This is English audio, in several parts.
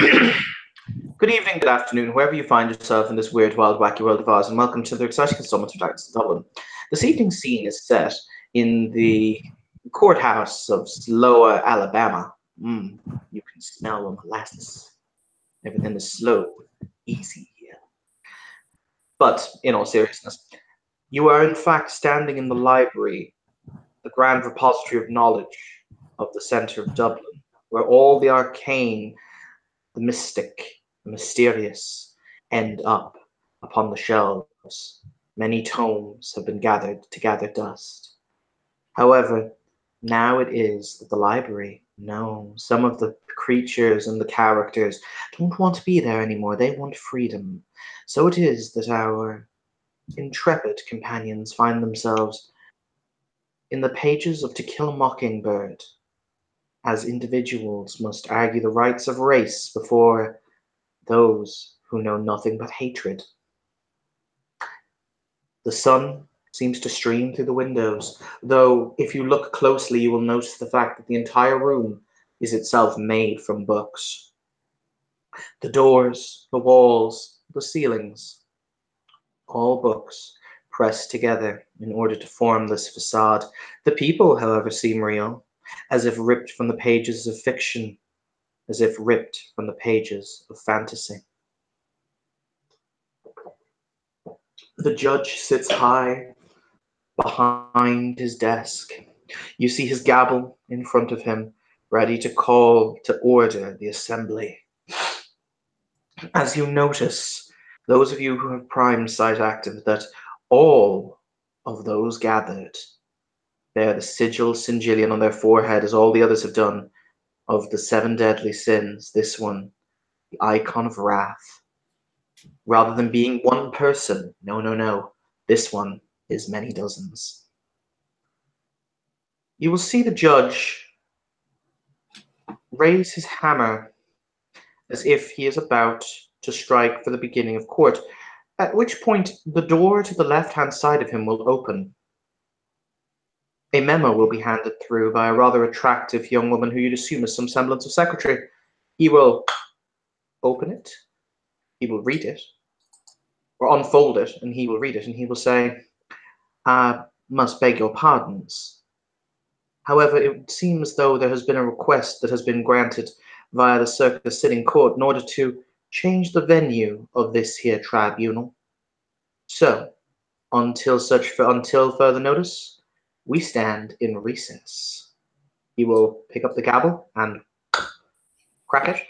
Good evening, good afternoon, wherever you find yourself in this weird, wild, wacky world of ours, and welcome to the exciting installment of Darkness in Dublin. This evening's scene is set in the courthouse of Sloa, Alabama. You can smell the molasses. Everything is slow, easy here. But, in all seriousness, you are in fact standing in the library, the grand repository of knowledge of the centre of Dublin, where all the arcane, the mystic, the mysterious end up upon the shelves. Many tomes have been gathered to gather dust. However, now it is that the library, no, some of the creatures and the characters don't want to be there anymore. They want freedom. So it is that our intrepid companions find themselves in the pages of To Kill a Mockingbird, as individuals must argue the rights of race before those who know nothing but hatred. The sun seems to stream through the windows, though if you look closely you will notice the fact that the entire room is itself made from books. The doors, the walls, the ceilings, all books pressed together in order to form this facade. The people, however, seem real, as if ripped from the pages of fiction, as if ripped from the pages of fantasy. The judge sits high behind his desk. You see his gavel in front of him, ready to call to order the assembly. As you notice, those of you who have Prime Sight active, that all of those gathered bear the sigillion on their forehead, as all the others have done, of the 7 deadly sins. This one, the icon of wrath. Rather than being one person, no. This one is many dozens. You will see the judge raise his hammer as if he is about to strike for the beginning of court, at which point the door to the left-hand side of him will open. A memo will be handed through by a rather attractive young woman who you'd assume is some semblance of secretary. He will open it, he will read it, or unfold it, and he will read it, and he will say, "I must beg your pardons. However, it seems as though there has been a request that has been granted via the Circular Sitting Court in order to change the venue of this here tribunal. So, until further notice, we stand in recess." He will pick up the gavel and crack it.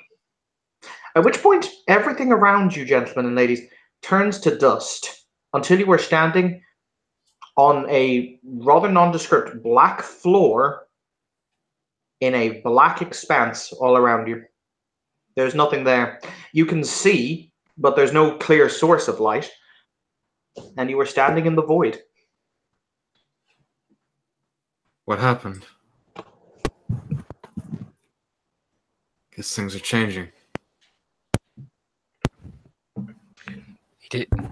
At which point, everything around you, gentlemen and ladies, turns to dust until you are standing on a rather nondescript black floor in a black expanse all around you. There's nothing there. You can see, but there's no clear source of light, and you are standing in the void. What happened? Guess things are changing.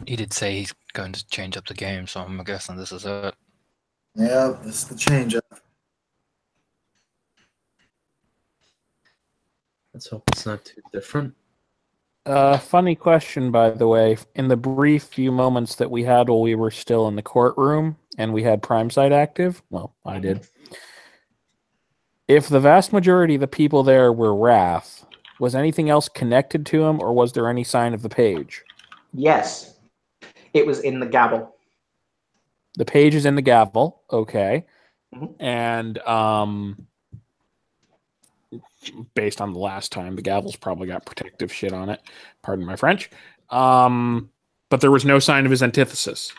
He did say he's going to change up the game, so I'm guessing this is it. Yeah, this is the change up. Let's hope it's not too different. Funny question, by the way. In the brief few moments that we had while we were still in the courtroom and we had Prime Sight active, well, I did. If the vast majority of the people there were Wrath, was anything else connected to him, or was there any sign of the page? Yes. It was in the gavel. The page is in the gavel, okay. Mm-hmm. And based on the last time, the gavel's probably got protective shit on it. Pardon my French. But there was no sign of his antithesis.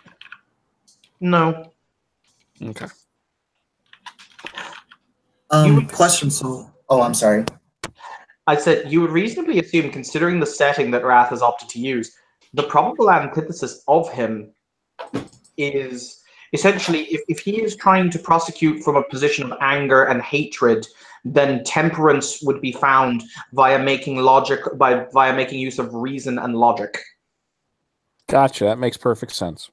No. Okay. Question. So, I'm sorry. I said you would reasonably assume, considering the setting that Wrath has opted to use, the probable antithesis of him is essentially, if he is trying to prosecute from a position of anger and hatred, then temperance would be found via making use of reason and logic. Gotcha. That makes perfect sense.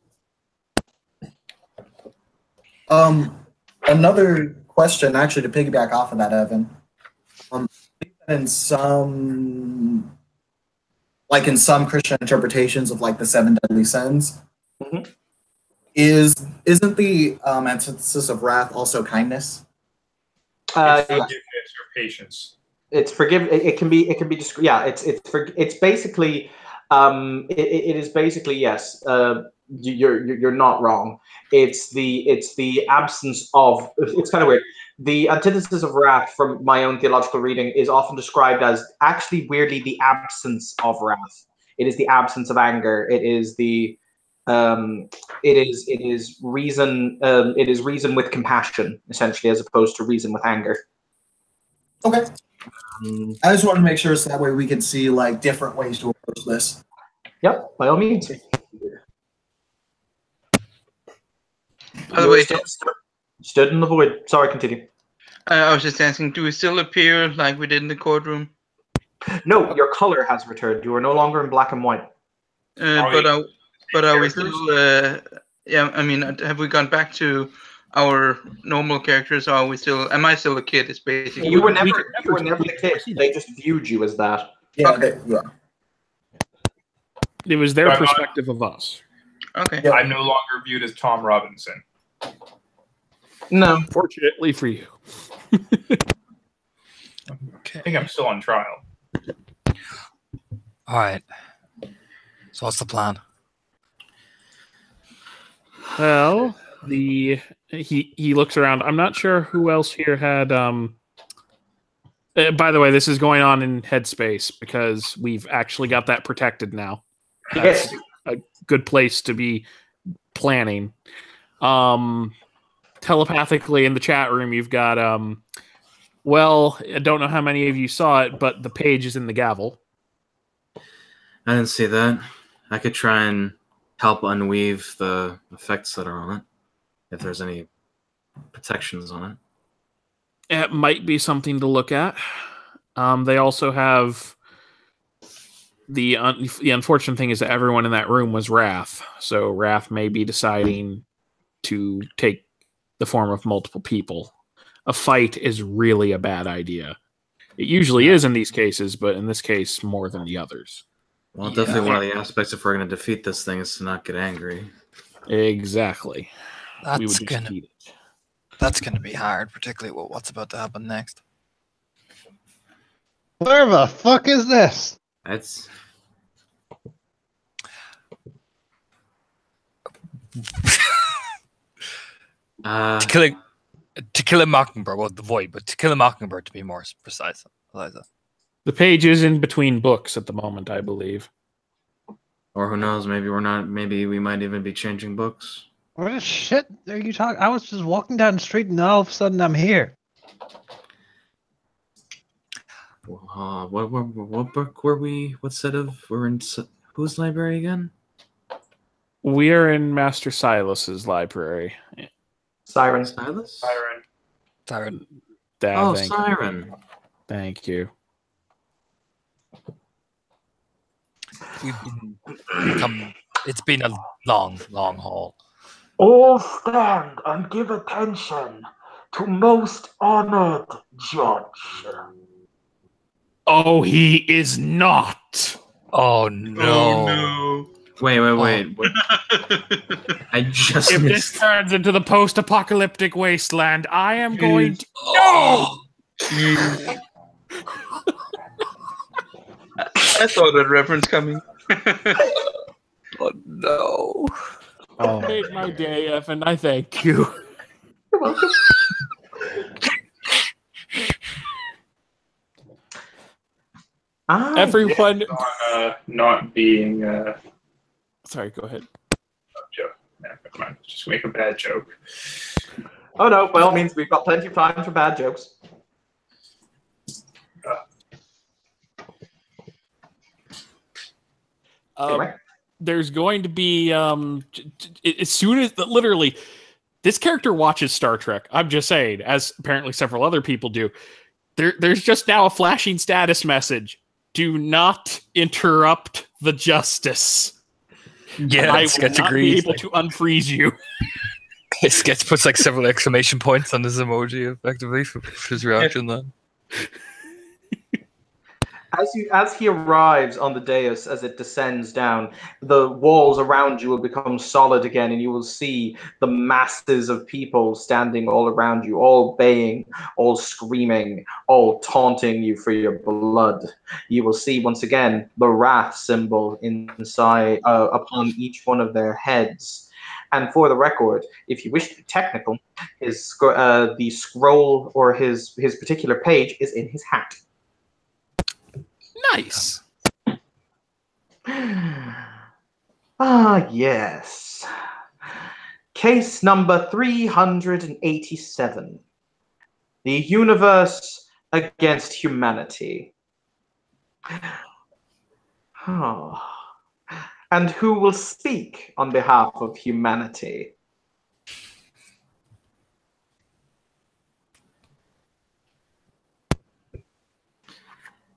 Another question, actually, to piggyback off of that, Evan. In some like in some Christian interpretations of like the 7 deadly sins, Mhm. isn't the antithesis of wrath also kindness? It's Yeah. forgiveness or patience. It's it can be yeah, it's basically it is basically, yes, you're not wrong. It's the absence of, it's kind of weird. The antithesis of wrath, from my own theological reading, is often described as actually weirdly the absence of wrath. It is the absence of anger. It is the it is reason with compassion, essentially, as opposed to reason with anger. Okay. I just wanted to make sure so that way we can see like different ways to approach this. Yep, by all means. By the way, Stood in the void. Sorry, continue. I was just asking, do we still appear like we did in the courtroom? No, your color has returned. You are no longer in black and white. But are we still? Yeah, I mean, have we gone back to our normal characters? Or are we still? Am I still a kid? It's basically. You were never a kid. They just viewed you as that. Yeah, Okay. yeah. It was their I'm not- perspective of us. Okay. Yeah. I'm no longer viewed as Tom Robinson. No. Fortunately for you. I think I'm still on trial. All right. So what's the plan? Well, he looks around. I'm not sure who else here had. By the way, this is going on in Headspace because we've actually got that protected now. That's Yes. a good place to be planning. Telepathically in the chat room, you've got. Well, I don't know how many of you saw it, but the page is in the gavel. I didn't see that. I could try and help unweave the effects that are on it, if there's any protections on it. It might be something to look at. They also have the unfortunate thing is that everyone in that room was Wrath, so Wrath may be deciding to take the form of multiple people. A fight is really a bad idea. It usually is in these cases, but in this case, more than the others. Well, definitely one of the aspects if we're going to defeat this thing is to not get angry. Exactly. We would That's just gonna eat it. that's gonna be hard, particularly with what's about to happen next. Where the fuck is this? That's To kill a mockingbird, well, the void, but to kill a mockingbird, to be more precise, Eliza. The page is in between books at the moment, I believe. or who knows? Maybe we're not. Maybe we might even be changing books. What the shit are you talking? I was just walking down the street and all of a sudden I'm here. What book were we? What set of? We're in whose library again? We are in Master Silas's library. Siren. Silas. Siren. Siren. Oh, Thank, Siren. thank you. It's been a long, long haul. All stand and give attention to most honored judge. Oh, he is not. Oh no! Wait. What? I just If this missed. turns into the post-apocalyptic wasteland, I am going to. No! I saw that reference coming. Oh no! You made my day, F, and I thank you. You're welcome. Everyone. Not being Sorry, go ahead. joke. Nah, never mind. Just make a bad joke. Oh no, by all means, we've got plenty of time for bad jokes. Anyway. There's going to be as soon as literally this character watches Star Trek. I'm just saying, as apparently several other people do. There's just now a flashing status message: "Do not interrupt the justice." Yeah, I will Sketch not agrees. be able to unfreeze you. Sketch puts like several exclamation points on his emoji, effectively for his reaction. Then As he arrives on the dais, as it descends down, the walls around you will become solid again, and you will see the masses of people standing all around you, all baying, all screaming, all taunting you for your blood. You will see once again the wrath symbol inside upon each one of their heads. And for the record, if you wish to be technical, the scroll or his particular page is in his hat. Nice. Ah, yes. Case number 387. The universe against humanity. Oh. And who will speak on behalf of humanity?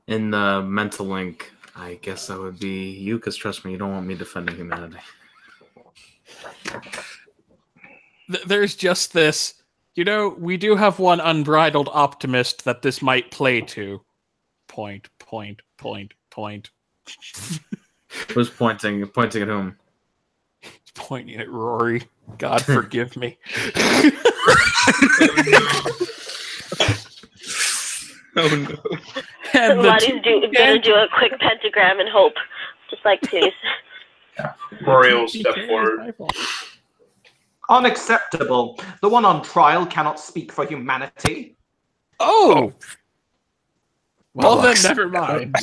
In the mental link, I guess that would be you, because trust me, you don't want me defending humanity. There's just this, we do have one unbridled optimist that this might play to. Point. Who's pointing? Pointing at whom? Pointing at Rory. God forgive me. Oh no. And Somebody's gonna do a quick pentagram and hope. Just like, please. Rory will step forward. Unacceptable. The one on trial cannot speak for humanity. Oh! Well, then Bollocks. never mind.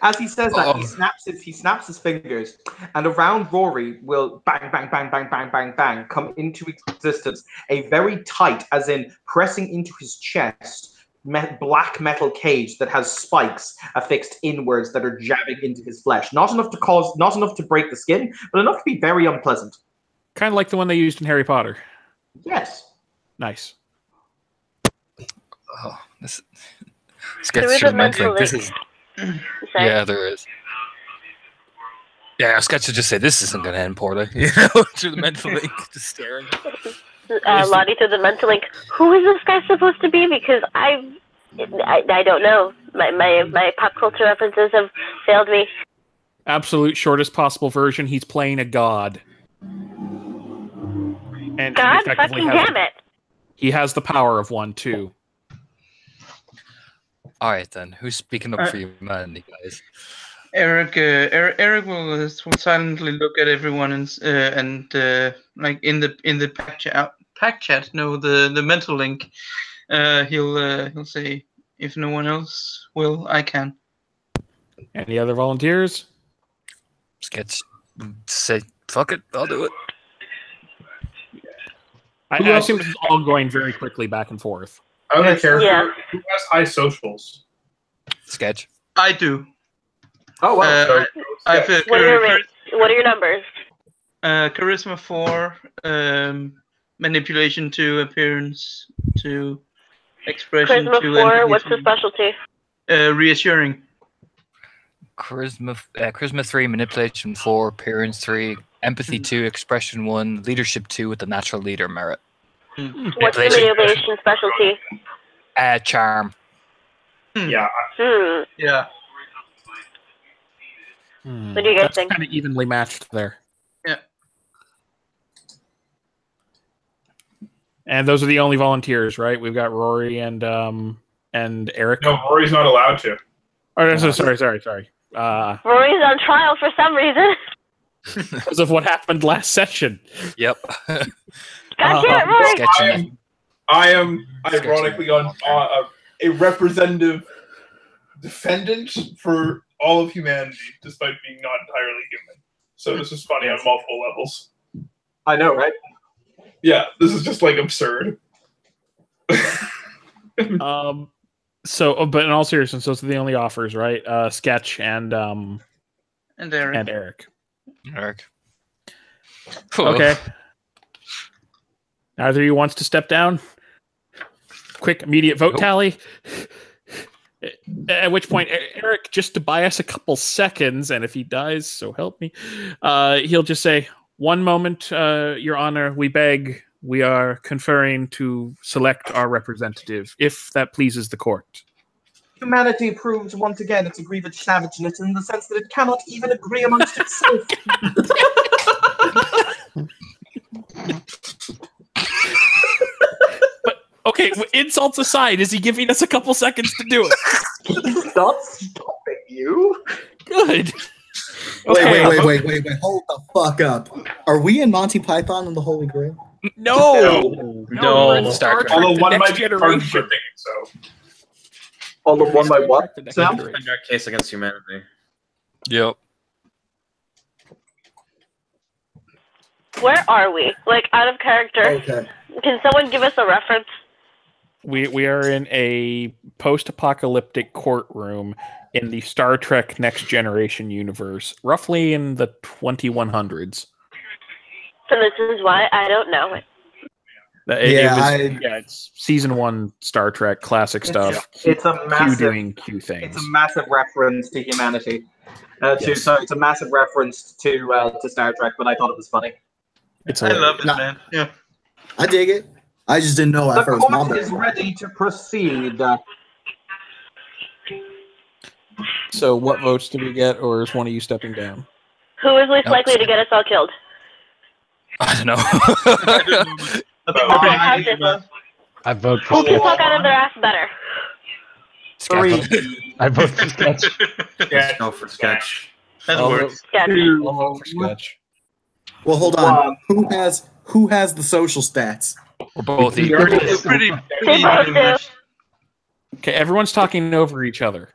As he says that, he snaps his fingers, and around Rory will bang, bang, bang, bang, bang, bang, bang come into existence. A very tight, as in pressing into his chest, black metal cage that has spikes affixed inwards that are jabbing into his flesh. Not enough to break the skin, but enough to be very unpleasant. Kind of like the one they used in Harry Potter. Yes. Nice. Oh, this gets through the mental link. This is. Yeah, there is. Yeah, I was going to just say this isn't going to end poorly. Through the mental link, just staring. Lottie through the mental link. Who is this guy supposed to be? Because I don't know. My pop culture references have failed me. Absolute shortest possible version. He's playing a god. And God fucking damn it! He has the power of one too. All right, then. Who's speaking up for humanity, guys? Eric. Eric will silently look at everyone and like in the pack chat. No, the mental link. He'll say, if no one else will, I can. Any other volunteers? Sketch. Say, fuck it, I'll do it. I assume this is all going very quickly back and forth. Other character Yeah. who has high socials. Sketch. I do. Oh wow. I've What are your numbers? Charisma 4, manipulation 2, appearance 2, expression Charisma 2. 4. What's the specialty? Reassuring. Charisma 3, manipulation 4, appearance 3, empathy 2, expression 1, leadership 2 with the natural leader merit. What's the manipulation specialty? Charm. Yeah. Yeah. What do you guys That's think? kind of evenly matched there. Yeah. And those are the only volunteers, right? We've got Rory and Eric. No, Rory's not allowed to. Oh, sorry. Rory's on trial for some reason. Because of what happened last session. Yep. God damn it, Rory! Sketchy. I am ironically on a representative defendant for all of humanity, despite being not entirely human. So this is funny on multiple levels. I know, right? Yeah, this is just like absurd. So, but in all seriousness, those are the only offers, right? Sketch and Eric. And Eric. Eric. Okay. Neither of you wants to step down. Quick, immediate vote tally. At which point, Eric, just to buy us a couple seconds, and if he dies, so help me, he'll just say, "One moment, Your Honor, we beg we are conferring to select our representative, if that pleases the court. Humanity proves once again its grievous savageness in the sense that it cannot even agree amongst itself. But okay, insults aside, is he giving us a couple seconds to do it? He's not stopping you. Good. Wait, hold the fuck up. Are we in Monty Python and the Holy Grail? No. No. We're in Star Trek, Although the one next might be part of the generation. thing, so. Although one by what? The next Sam? generation. In our case against humanity. Yep. Where are we? Like, out of character. Okay. Can someone give us a reference? We are in a post-apocalyptic courtroom in the Star Trek Next Generation universe, roughly in the 2100s. So this is why I don't know it. It's season 1 Star Trek classic stuff. It's a Q massive. doing Q things. It's a massive reference to humanity. Yes. So it's a massive reference to Star Trek, but I thought it was funny. It's I love it, Nah. man. Yeah. I dig it. I just didn't know The at first. My court is bad. ready to proceed. So what votes do we get, or is one of you stepping down? Who is least Nope. likely to get us all killed? I don't know. I have this one. I vote for Who can Sketch. talk out of their ass better? Three. I vote for Sketch. Let's go for sketch. That I'll works. Sketch. Two. I'll vote for Sketch. Well, hold on. One. Who has the social stats? We're both We equal. already- It's pretty They evenly both do. matched. Okay, everyone's talking over each other.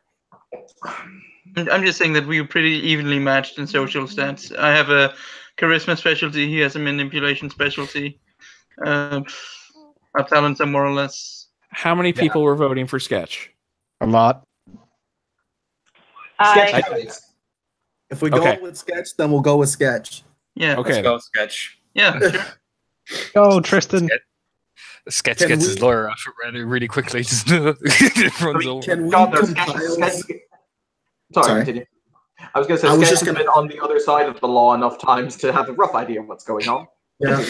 I'm just saying that we were pretty evenly matched in social stats. I have a charisma specialty. He has a manipulation specialty. Our talents are more or less. How many people were voting for Sketch? A lot. Sketch. If we go Okay. with Sketch, then we'll go with Sketch. Yeah. Okay. Let's go sketch. Yeah. Sure. Go, Tristan. Sketch Can gets we- his lawyer out really quickly. Just runs over. Can we God, no, compile? Sorry, Sorry. continue. I was going to say, I was Sketch just has gonna- been on the other side of the law enough times to have a rough idea of what's going on. Yeah.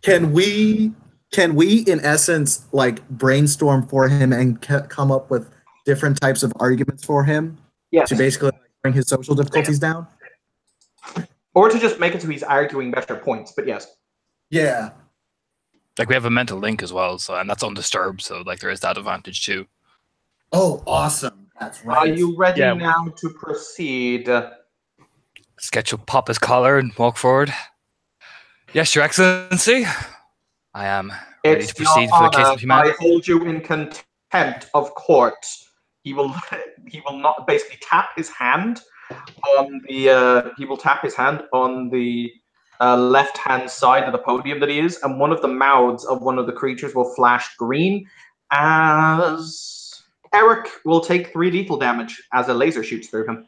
Can we, in essence, like brainstorm for him and come up with different types of arguments for him Yes. to basically bring his social difficulties down? Or to just make it so he's arguing better points, but yes. Yeah. Like we have a mental link as well, so and that's undisturbed, so like there is that advantage too. Oh, awesome. That's Are right. you ready Yeah. now to proceed? Sketch will pop his collar and walk forward. Yes, Your Excellency. I am ready to It's proceed your for the case honor. of humanity. I hold you in contempt of court. He will not basically tap his hand on the left hand side of the podium that he is, and one of the mouths of one of the creatures will flash green as Eric will take 3 lethal damage as a laser shoots through him.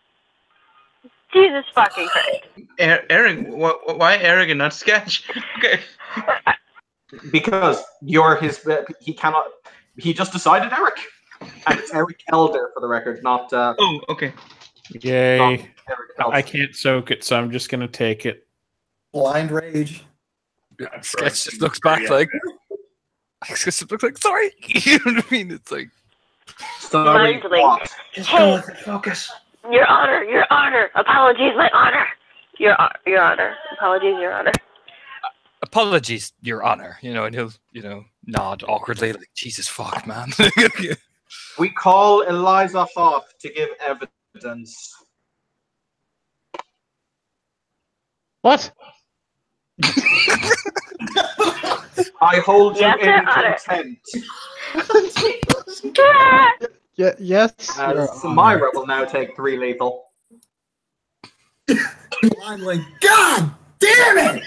Jesus fucking Christ. Eric, why Eric and not Sketch? Okay. Because you're his, he just decided Eric. And it's Eric Elder for the record, not Oh, okay. Yay. Eric Elder. I can't soak it, so I'm just going to take it. Blind rage. Sketch just looks back like. Sketch just looks like sorry. You know what I mean? It's like Sorry, Mind link. what? Hey, Focus. Your Honor. Apologies, my honor. Your Honor. Apologies, Your Honor. apologies, Your Honor. You know, and he'll nod awkwardly like Jesus fuck, man. We call Eliza Hoff to give evidence. What? I hold you Yes, in Your Honor. contempt. Yes. Your As Honor. Myra will now take 3 lethal. Blind link. God damn it!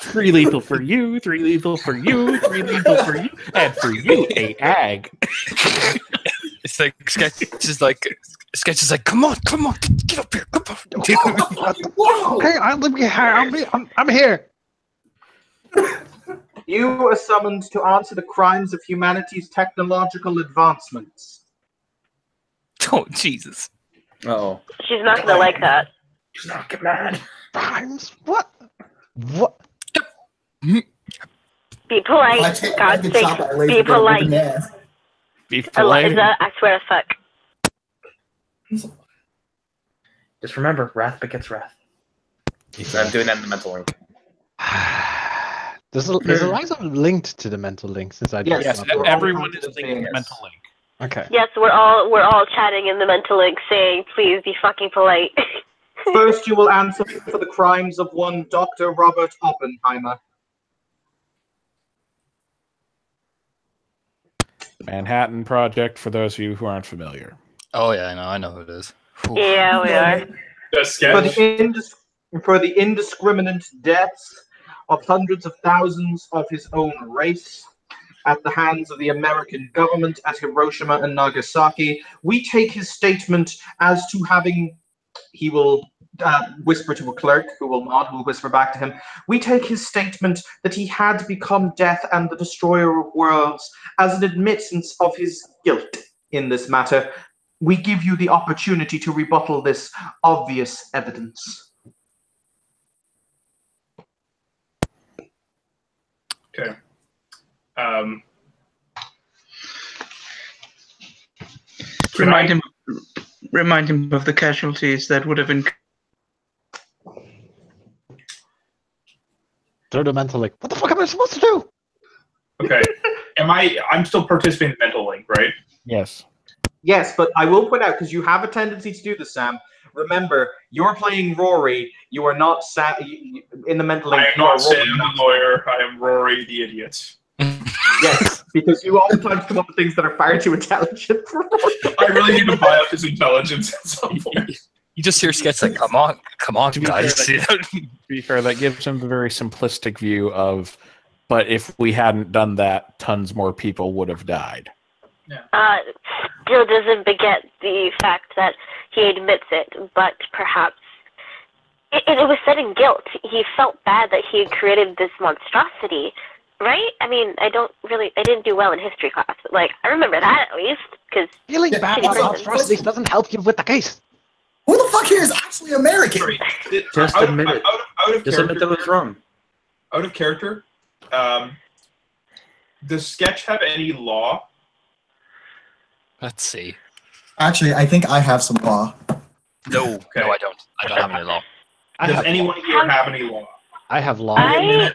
3 lethal for you, 3 lethal for you, 3 lethal for you, and for you, a ag. It's like Sketch is like come on, get up here, come on. Whoa! Okay, let me here. I'm here. You are summoned to answer the crimes of humanity's technological advancements. Oh Jesus! Oh. She's not gonna like that. Crimes? What? What? Be I polite. take- I God's get sake, shot by a laser be gun polite. in the ass. Be polite. Eliza, I swear to fuck. Just remember, wrath begets wrath. I'm doing that in the mental link. Is Eliza linked to the mental link since I Yes, just we're all Everyone linked is to the thinking thing. mental link. Okay. Yes, we're all chatting in the mental link saying, please be fucking polite. First, you will answer for the crimes of one Dr. Robert Oppenheimer. Manhattan Project, for those of you who aren't familiar. Oh yeah, I know who it is. Whew. Yeah, we are. The sketch. For the indiscriminate deaths of hundreds of thousands of his own race at the hands of the American government at Hiroshima and Nagasaki, we take his statement as to having, he will whisper to a clerk who will nod, who will whisper back to him, we take his statement that he had become death and the destroyer of worlds as an admittance of his guilt in this matter. We give you the opportunity to rebuttal this obvious evidence. Okay. Remind him of the casualties that would have been. Throw the mental link. What the fuck am I supposed to do? Okay. I'm still participating in the mental link, right? Yes. Yes, but I will point out, because you have a tendency to do this, Sam. Remember, you're playing Rory. You are not in the mental link. I am not Sam the lawyer. I am Rory the idiot. Yes, because you oftentimes come up with things that are far too intelligent for Rory. I really need to buy up his intelligence at some point. You just hear Sketch like, come on, To be guys. fair, to be fair, that gives him the very simplistic view of, but if we hadn't done that, tons more people would have died. Still doesn't beget the fact that he admits it, but perhaps it was said in guilt. He felt bad that he had created this monstrosity, right? I mean, I didn't do well in history class, but like I remember that at least, because Feeling bad about monstrosities doesn't help you with the case. Who the fuck here is actually American? Just admit it. Just admit that was wrong. Out of character, does Sketch have any law? Let's see. Actually, I think I have some law. No, I don't. I don't have any law. Does anyone here have any law? I have law. I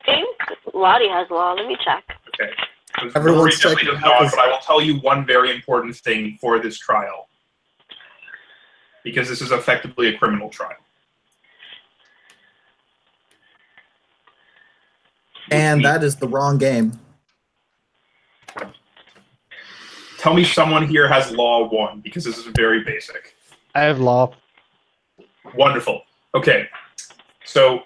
think Lottie has law. Let me check. Okay. Everyone's Rory definitely checking does not, out but I will tell you one very important thing for this trial. Because this is effectively a criminal trial. And that is the wrong game. Tell me someone here has law 1, because this is very basic. I have law. Wonderful. Okay. So,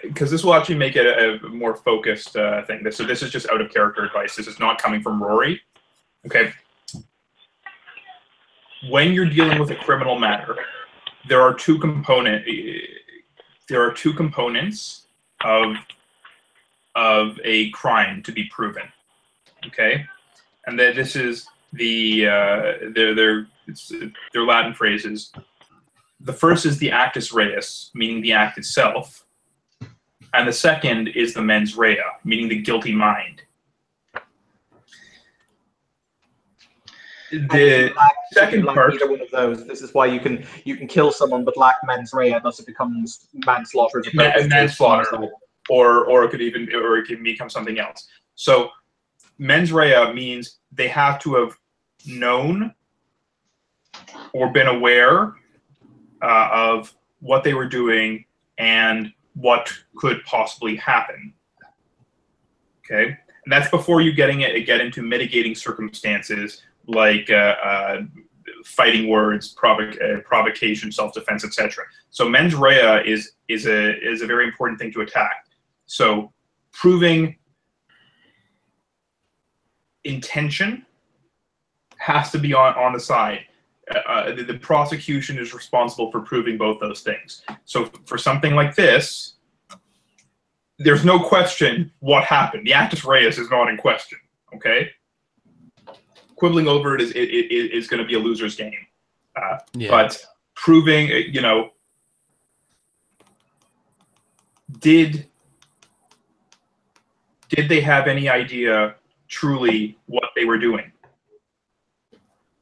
because this will actually make it a more focused thing. So this is just out of character advice. This is not coming from Rory. Okay. When you're dealing with a criminal matter, there are two components of a crime to be proven. Okay, and then this is their Latin phrases. The first is the actus reus, meaning the act itself, and the second is the mens rea, meaning the guilty mind. The second part. Either one of those. This is why you can kill someone but lack mens rea, thus it becomes manslaughter. Manslaughter, or it can become something else. So mens rea means they have to have known or been aware of what they were doing and what could possibly happen. Okay, and that's before you get into mitigating circumstances like fighting words, provocation, self-defense, etc. So mens rea is a very important thing to attack. So proving intention has to be on the side. The prosecution is responsible for proving both those things. So for something like this, there's no question what happened. The actus reus is not in question. Okay, quibbling over it is going to be a loser's game. But proving, did they have any idea truly what they were doing?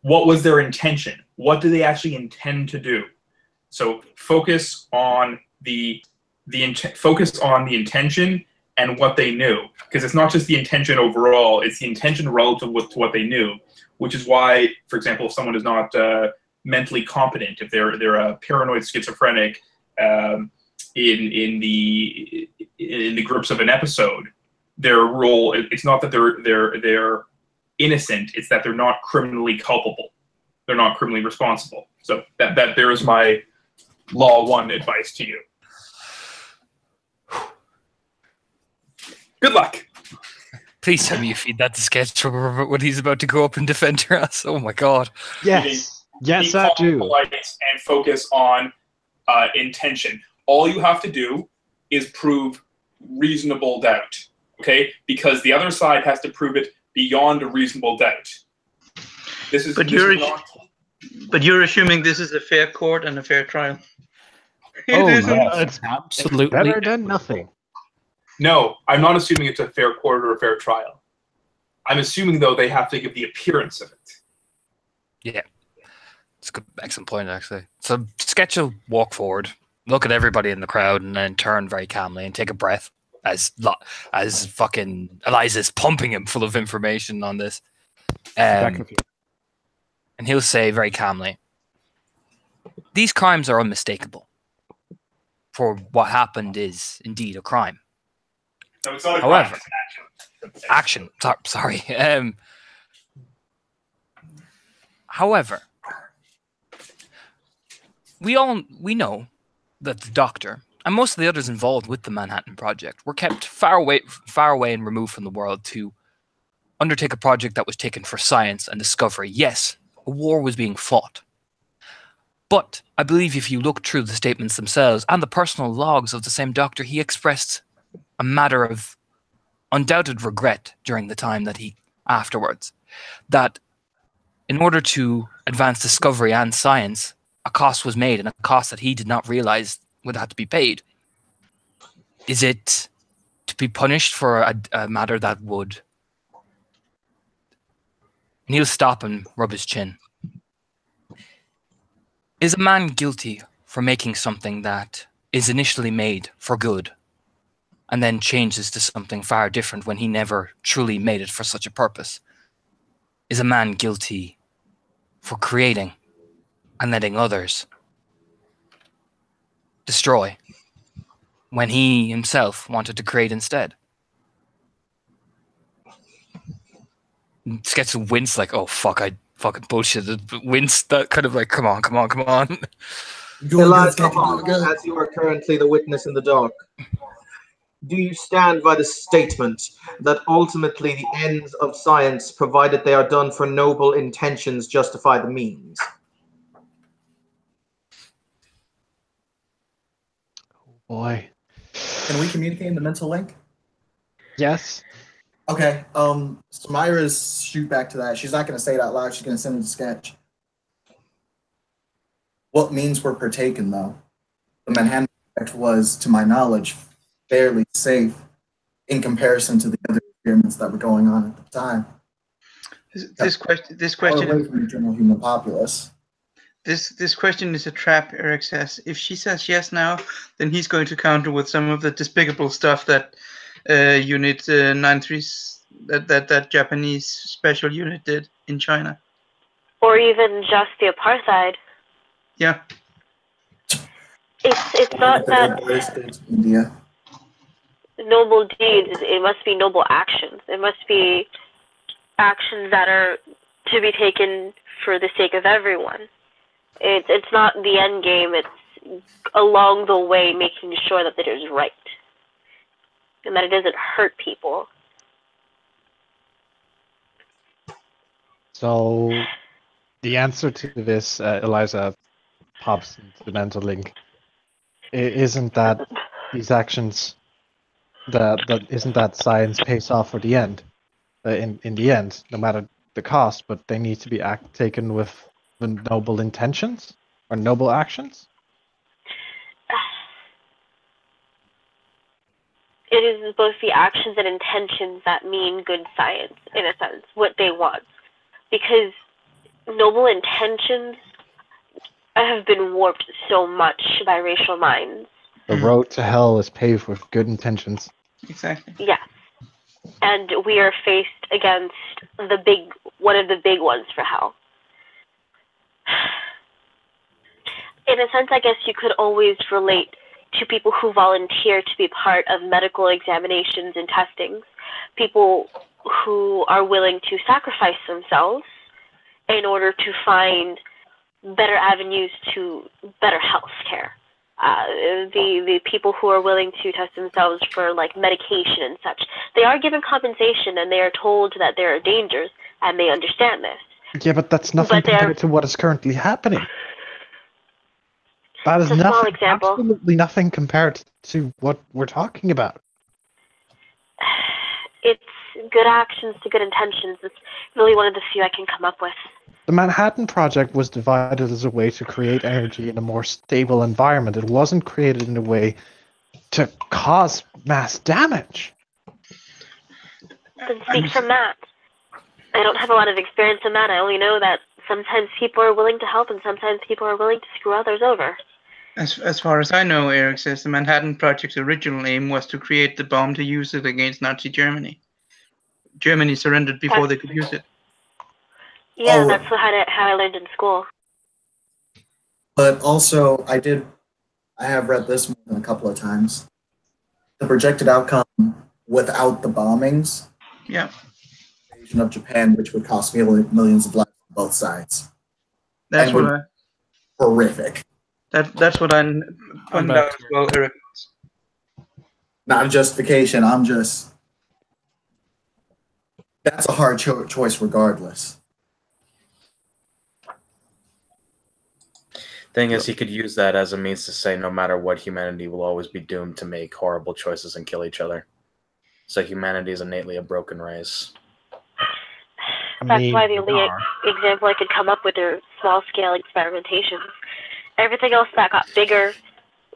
What was their intention? What do they actually intend to do? So focus on the intention and what they knew, because it's not just the intention overall; it's the intention relative to what they knew. Which is why, for example, if someone is not mentally competent, if they're a paranoid schizophrenic in the grips of an episode, their role, it's not that they're innocent, it's that they're not criminally culpable. They're not criminally responsible. So that there is my Law 1 advice to you. Good luck. Please tell me you feed that to Sketch when he's about to go up and defend your ass. Oh my god. Yes. Yes, Be I calm, do. polite, and focus on intention. All you have to do is prove reasonable doubt. Okay? Because the other side has to prove it beyond a reasonable doubt. But you're assuming this is a fair court and a fair trial. Oh, It isn't. yes, It's absolutely. better than nothing. No, I'm not assuming it's a fair court or a fair trial. I'm assuming, though, they have to give the appearance of it. Yeah. It's a good, excellent point, actually. So Sketch will walk forward, look at everybody in the crowd, and then turn very calmly and take a breath as fucking Eliza's pumping him full of information on this. And he'll say very calmly, these crimes are unmistakable. For what happened is indeed a crime. So it's not a However, crime, it's an action. Sorry. However, we know that the Doctor and most of the others involved with the Manhattan Project were kept far away and removed from the world to undertake a project that was taken for science and discovery. Yes, a war was being fought. But I believe if you look through the statements themselves and the personal logs of the same Doctor, he expressed a matter of undoubted regret during the time that afterwards, that in order to advance discovery and science, a cost was made, and a cost that he did not realize would have to be paid. Is it to be punished for a matter that would... And he'll stop and rub his chin. Is a man guilty for making something that is initially made for good and then changes to something far different when he never truly made it for such a purpose? Is a man guilty for creating and letting others destroy when he himself wanted to create instead? Sketch wince like, oh fuck, I fucking bullshitted. Wince that kind of like, come on. Eliza, as you are currently the witness in the dark, do you stand by the statement that ultimately the ends of science, provided they are done for noble intentions, justify the means? Boy. Can we communicate in the mental link? Yes. Okay. So Myra's shoot back to that. She's not going to say it out loud. She's going to send it to Sketch. What means were partaken, though? The Manhattan Project was, to my knowledge, fairly safe in comparison to the other experiments that were going on at the time. This question away from the general human populace. This question is a trap, Eric says. If she says yes now, then he's going to counter with some of the despicable stuff that Unit 93, that Japanese special unit did in China. Or even just the apartheid. Yeah. It's not that India. noble deeds, it must be noble actions. It must be actions that are to be taken for the sake of everyone. It's not the end game, it's along the way making sure that it is right. And that it doesn't hurt people. So the answer to this, Eliza pops into the mental link. Isn't that these actions that isn't that science pays off for the end? In the end, no matter the cost, but they need to be taken with noble intentions or noble actions. it is both the actions and intentions that mean good science, in a sense, what they want. Because noble intentions have been warped so much by racial minds. The road to hell is paved with good intentions. Exactly. Yes. And we are faced against one of the big ones for hell. In a sense, I guess you could always relate to people who volunteer to be part of medical examinations and testings, people who are willing to sacrifice themselves in order to find better avenues to better health care. The people who are willing to test themselves for like medication and such, they are given compensation and they are told that there are dangers and they understand this. Yeah, but that's nothing compared to what is currently happening. That is It's a small nothing, example. absolutely nothing compared to what we're talking about. It's good actions to good intentions. It's really one of the few I can come up with. The Manhattan Project was divided as a way to create energy in a more stable environment. It wasn't created in a way to cause mass damage. Then speak from that. I don't have a lot of experience in that. I only know that sometimes people are willing to help and sometimes people are willing to screw others over. As far as I know, Eric says the Manhattan Project's original aim was to create the bomb to use it against Nazi Germany. Germany surrendered before they could use it. Yeah, that's how I learned in school. But also, I have read this more than a couple of times. The projected outcome without the bombings, yeah, invasion of Japan, which would cost millions of lives on both sides. That's what horrific. That's what I'm pointing out as well, Eric. Not a justification. That's a hard choice regardless. Thing is, he could use that as a means to say no matter what, humanity will always be doomed to make horrible choices and kill each other. So humanity is innately a broken race. That's why the only example I could come up with are small-scale experimentations. Everything else that got bigger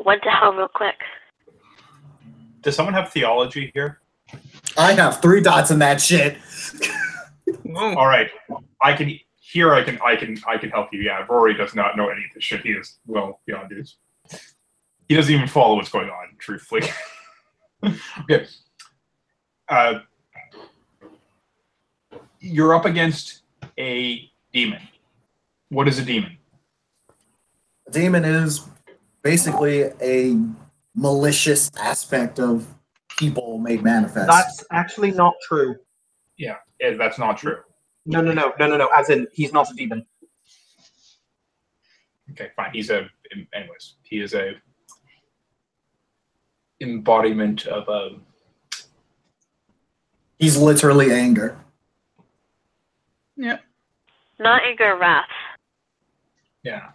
went to hell real quick. Does someone have theology here? I have 3 dots in that shit. All right, I can help you. Yeah, Rory does not know any of this shit. He is well beyond this. He doesn't even follow what's going on, truthfully. Okay. You're up against a demon. What is a demon? A demon is basically a malicious aspect of people made manifest. That's actually not true. Yeah, that's not true. No. As in, he's not a demon. Okay, fine. He is a embodiment of a. He's literally anger. Yeah. Not anger, wrath. Yeah.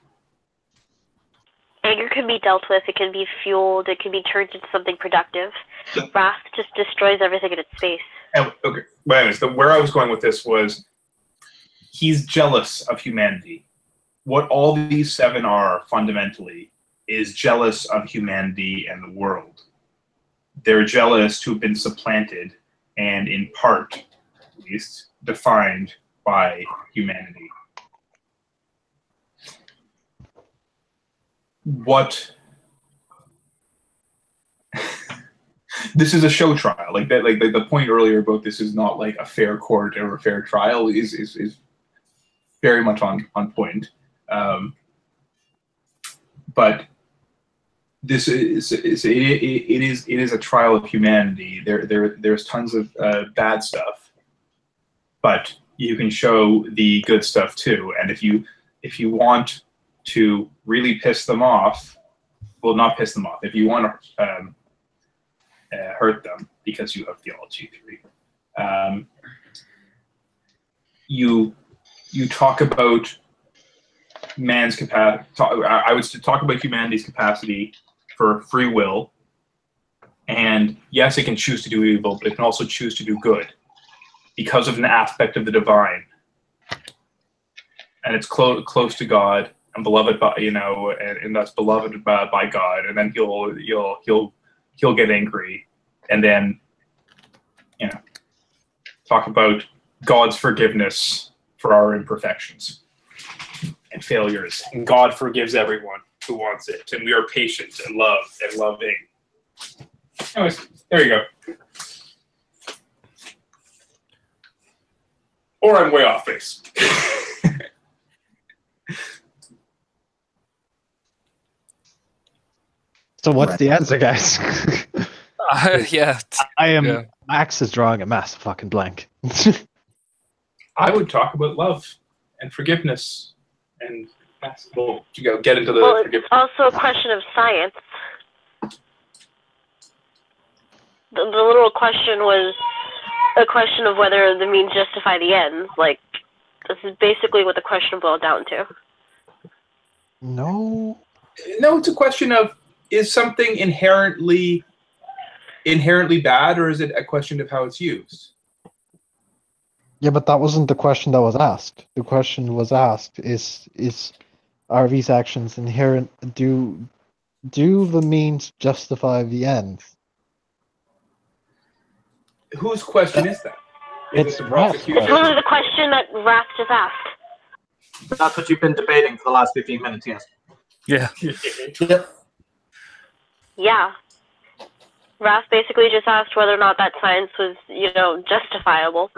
Anger can be dealt with. It can be fueled. It can be turned into something productive. Wrath just destroys everything in its space. Okay. But anyways, where I was going with this was he's jealous of humanity. What all these 7 are fundamentally is jealous of humanity and the world. They're jealous to have been supplanted and in part, at least, defined by humanity. What this is a show trial, like that. Like the point earlier about this is not like a fair court or a fair trial is very much on point. But this is it is a trial of humanity. There's tons of bad stuff, but you can show the good stuff too. And if you want to really piss them off, well, not piss them off. If you want to hurt them because you have theology 3, you talk about man's capacity. I would talk about humanity's capacity for free will, and yes, it can choose to do evil, but it can also choose to do good because of an aspect of the divine, and it's close to God. And beloved by and that's beloved by God, and then he'll get angry and then, talk about God's forgiveness for our imperfections and failures. And God forgives everyone who wants it, and we are patient and love and loving. Anyways, there you go. Or I'm way off base. So what's the answer, guys? Yeah. I am. Yeah. Max is drawing a massive fucking blank. I would talk about love and forgiveness and get into the Well, it's forgiveness. also a question of science. The literal question was a question of whether the means justify the ends. Like, this is basically what the question boiled down to. No. No, it's a question of, is something inherently bad, or is it a question of how it's used? Yeah, but that wasn't the question that was asked. The question was asked are these actions inherent? Do the means justify the ends? Whose question is that? It's the Raph's This was the question that Raph just asked. That's what you've been debating for the last 15 minutes, yes. Yeah. Yep. Yeah. Raph basically just asked whether or not that science was, justifiable.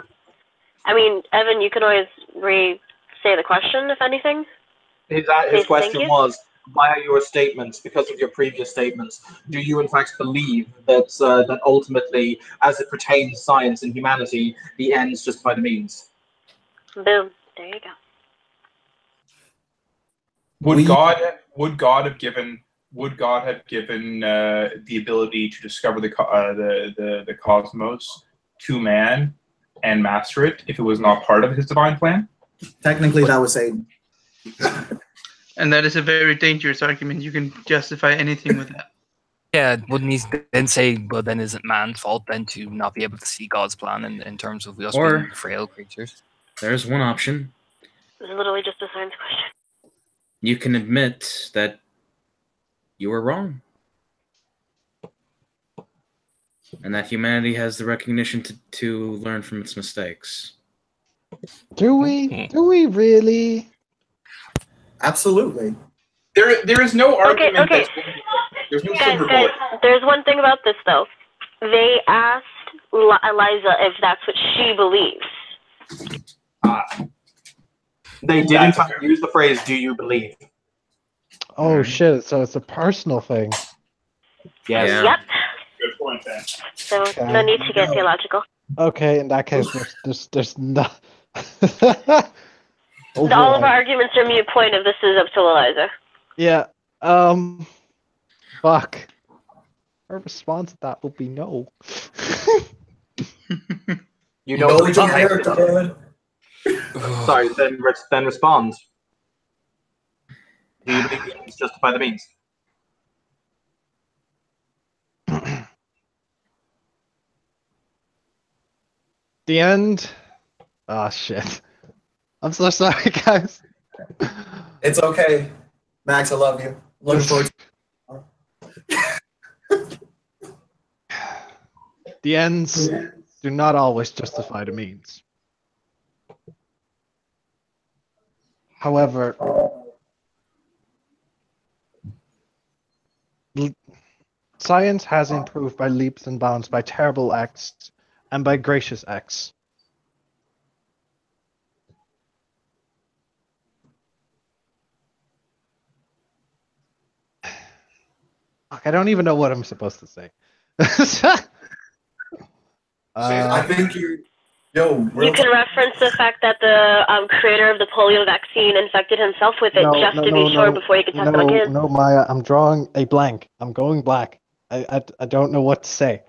I mean, Evan, you can always re-say the question, if anything. His Please, question thank you. was, via your statements, because of your previous statements, do you in fact believe that that ultimately, as it pertains to science and humanity, the ends justify the means? Boom. There you go. Would God have given the ability to discover the cosmos to man and master it if it was not part of his divine plan? Technically, that would say. And that is a very dangerous argument. You can justify anything with that. Yeah, wouldn't he then say, well, then is it man's fault then to not be able to see God's plan in terms of us Or- being frail creatures? There's one option. It's literally just a science question. You can admit that you were wrong. And that humanity has the recognition to learn from its mistakes. Do we? Do we really? Absolutely. There is no argument. Okay. There's no Guys, silver bullet. there's one thing about this, though. They asked Eliza if that's what she believes. They did in fact use the phrase, do you believe? Oh shit! So it's a personal thing. Yes. Yeah. Yep. Good point, then. So no need to get theological. Okay, in that case, there's no. All of our arguments are mute point if this is up to Eliza. Yeah. Fuck. Her response to that would be no. You don't Know your character, man. Sorry, then respond. Do you believe the ends justify the means? The end. Ah, shit. I'm so sorry, guys. It's okay. Max, I love you. Looking forward to The ends do not always justify the means. However, science has improved by leaps and bounds, by terrible acts, and by gracious acts. Fuck, I don't even know what I'm supposed to say. I think you. Yo, You can reference the fact that the creator of the polio vaccine infected himself with it to be sure before he could test it on kids. No, Maya, I'm drawing a blank. I'm going black. I don't know what to say.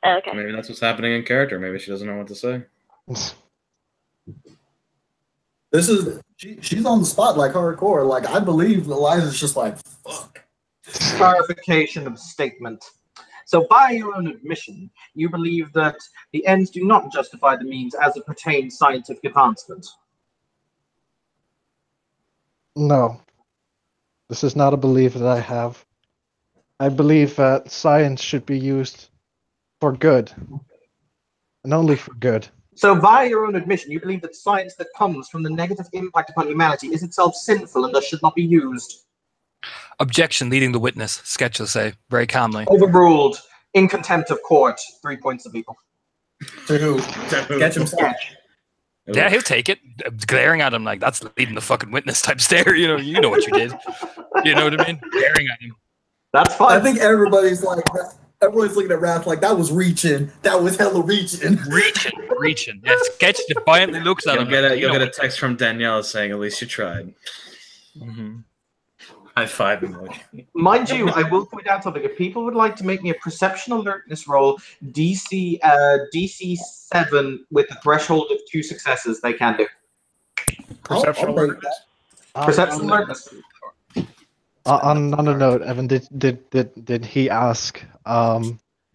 Okay. Maybe that's what's happening in character. Maybe she doesn't know what to say. This is she's on the spot like hardcore. Like I believe Eliza's just like fuck. Clarification of statement. So by your own admission, you believe that the ends do not justify the means as it pertains to scientific advancement. No. This is not a belief that I have. I believe that science should be used for good, and only for good. So, via your own admission, you believe that science that comes from the negative impact upon humanity is itself sinful and thus should not be used. Objection, leading the witness. Sketch will say very calmly. Overruled. In contempt of court. 3 points of equal. To who? Sketch himself. Yeah, he'll take it. Glaring at him like that's leading the fucking witness type stare. You know what you did. You know what I mean? Glaring at him. That's fine. I think everybody's looking at Wrath like that was reaching. That was hella reaching. Reaching. Yeah, Sketch defiantly looks at him. You'll get a text from Danielle saying, "At least you tried." Mm-hmm. High five emoji. Mind you, I will point out something. If people would like to make me a perception alertness roll, DC 7 with a threshold of 2 successes, they can do. Perception alertness. Perception alertness. On a note, Evan, did he ask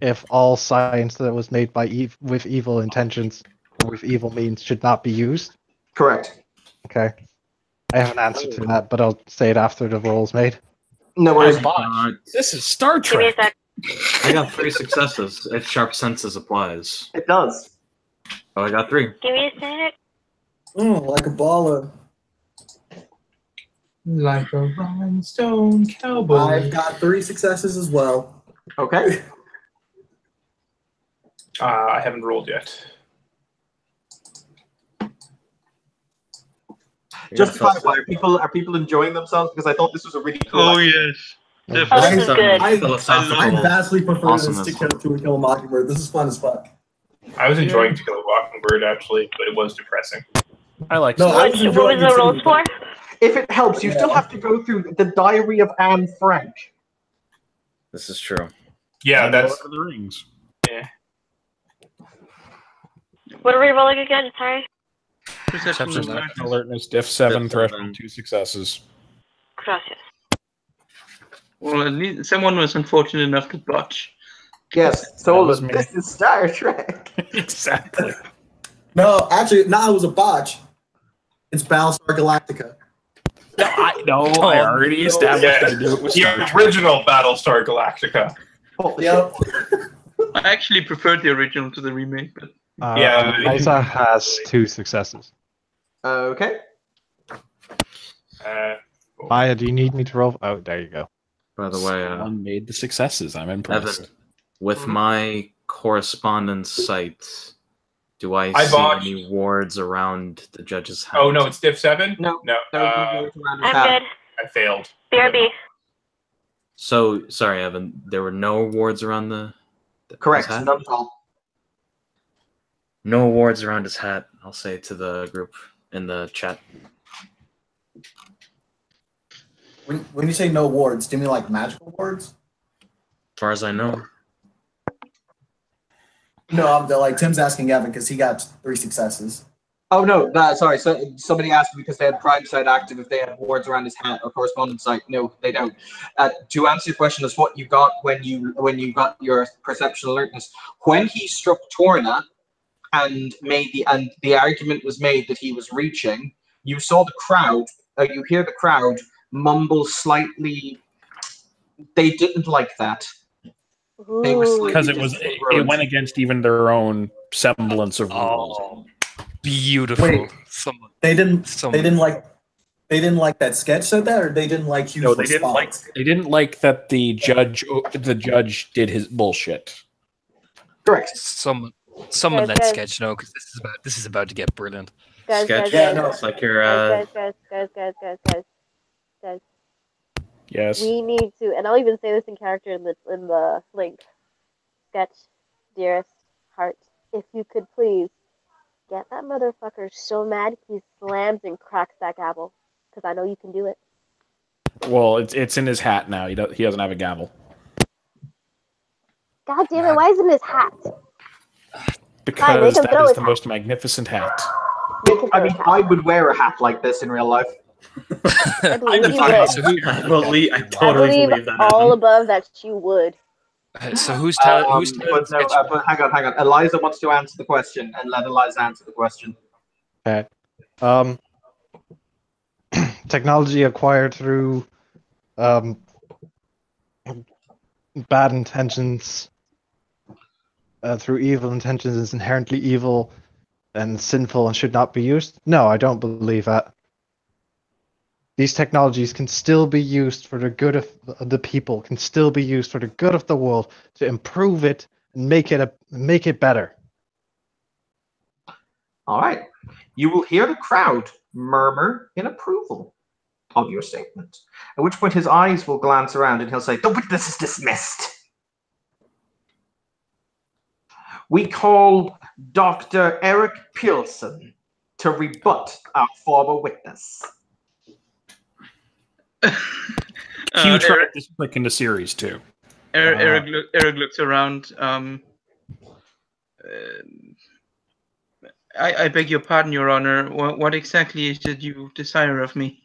if all science that was made by with evil intentions or with evil means should not be used? Correct. Okay. I have an answer to that, but I'll say it after the roll's made. No worries. This is Star Trek. I got 3 successes. If Sharp Senses applies. It does. Oh, I got 3. Give me a sec. Like a baller. Like a rhinestone cowboy. I've got 3 successes as well. Okay. I haven't rolled yet. Just to clarify, are people enjoying themselves? Because I thought this was a really cool. Oh idea. yes. Oh, this is good. I vastly prefer this Awesomeness. to Kill a Mockingbird. This is fun as fuck. I was enjoying To Kill a Mockingbird actually, but it was depressing. I like. No, I What was was enjoying the it rolls too. for? If it helps, you still have to go through the Diary of Anne Frank. This is true. Yeah, that's Lord of the Rings. What are we rolling again? Sorry. Perception Perception alert. alertness. Diff 7 Diff threshold 7. 2 successes. Gracias. Well, at least someone was unfortunate enough to botch. Yes, That was Solon. me. This is Star Trek. Exactly. No, actually, it was a botch. It's Battlestar Galactica. I already established I knew it was Star the Trek. original Battlestar Galactica. Yep. I actually preferred the original to the remake, but Yeah. Liza has 2 successes. Okay. Maya, do you need me to roll? Oh, there you go. By the way, Someone made the successes. I'm impressed. Evan, with my correspondence site, do I I see botched. any wards around the judge's house? Oh no, it's Div 7? No. No. I'm good. I failed. BRB. So, sorry, Evan, there were no wards around Correct. his hat? None at all. No wards around his hat, I'll say to the group in the chat. When you say no wards, do you mean like magical wards? As far as I know. No, like Tim's asking Evan because he got 3 successes. Oh no, sorry. So somebody asked because they had Prime Site active if they had wards around his hat or correspondence site. No, they don't. To answer your question, is what you got when you got your perception alertness. When he struck Torna and the argument was made that he was reaching, you saw the crowd. You hear the crowd mumble slightly. They didn't like that. They were slightly Because it discouraged. went against even their own semblance of rules. Oh, beautiful. Wait. Someone. They didn't like that sketch said that, or they didn't like Hugh's No, they response? didn't like that the judge did his bullshit. Correct. Someone Guys, let guys. Sketch know because this is about to get brilliant. Guys, Sketch? guys, no. It's like your, guys. Yes. We need to, and I'll even say this in character in the link. Sketch, dearest heart, if you could please get that motherfucker so mad he slams and cracks that gavel, because I know you can do it. Well, it's in his hat now. He doesn't have a gavel God damn it! Why is it in his hat? because make him that throw is his the hat. most magnificent hat. I mean, I would wear a hat like this in real life. I believe you Okay, would. so who, I totally I believe believe that. all Evan. above that you would. so who's telling But hang on. Eliza wants to answer the question, and let Eliza answer the question. Okay. Technology acquired through bad intentions through evil intentions is inherently evil and sinful and should not be used? No, I don't believe that. These technologies can still be used for the good of the people, can still be used for the good of the world to improve it and make it better. All right. You will hear the crowd murmur in approval of your statement, at which point his eyes will glance around and he'll say, "The witness is dismissed. We call Dr. Eric Pearson to rebut our former witness." Q tried to click into series too. Eric looks around. I beg your pardon, Your Honor. What exactly is it you desire of me?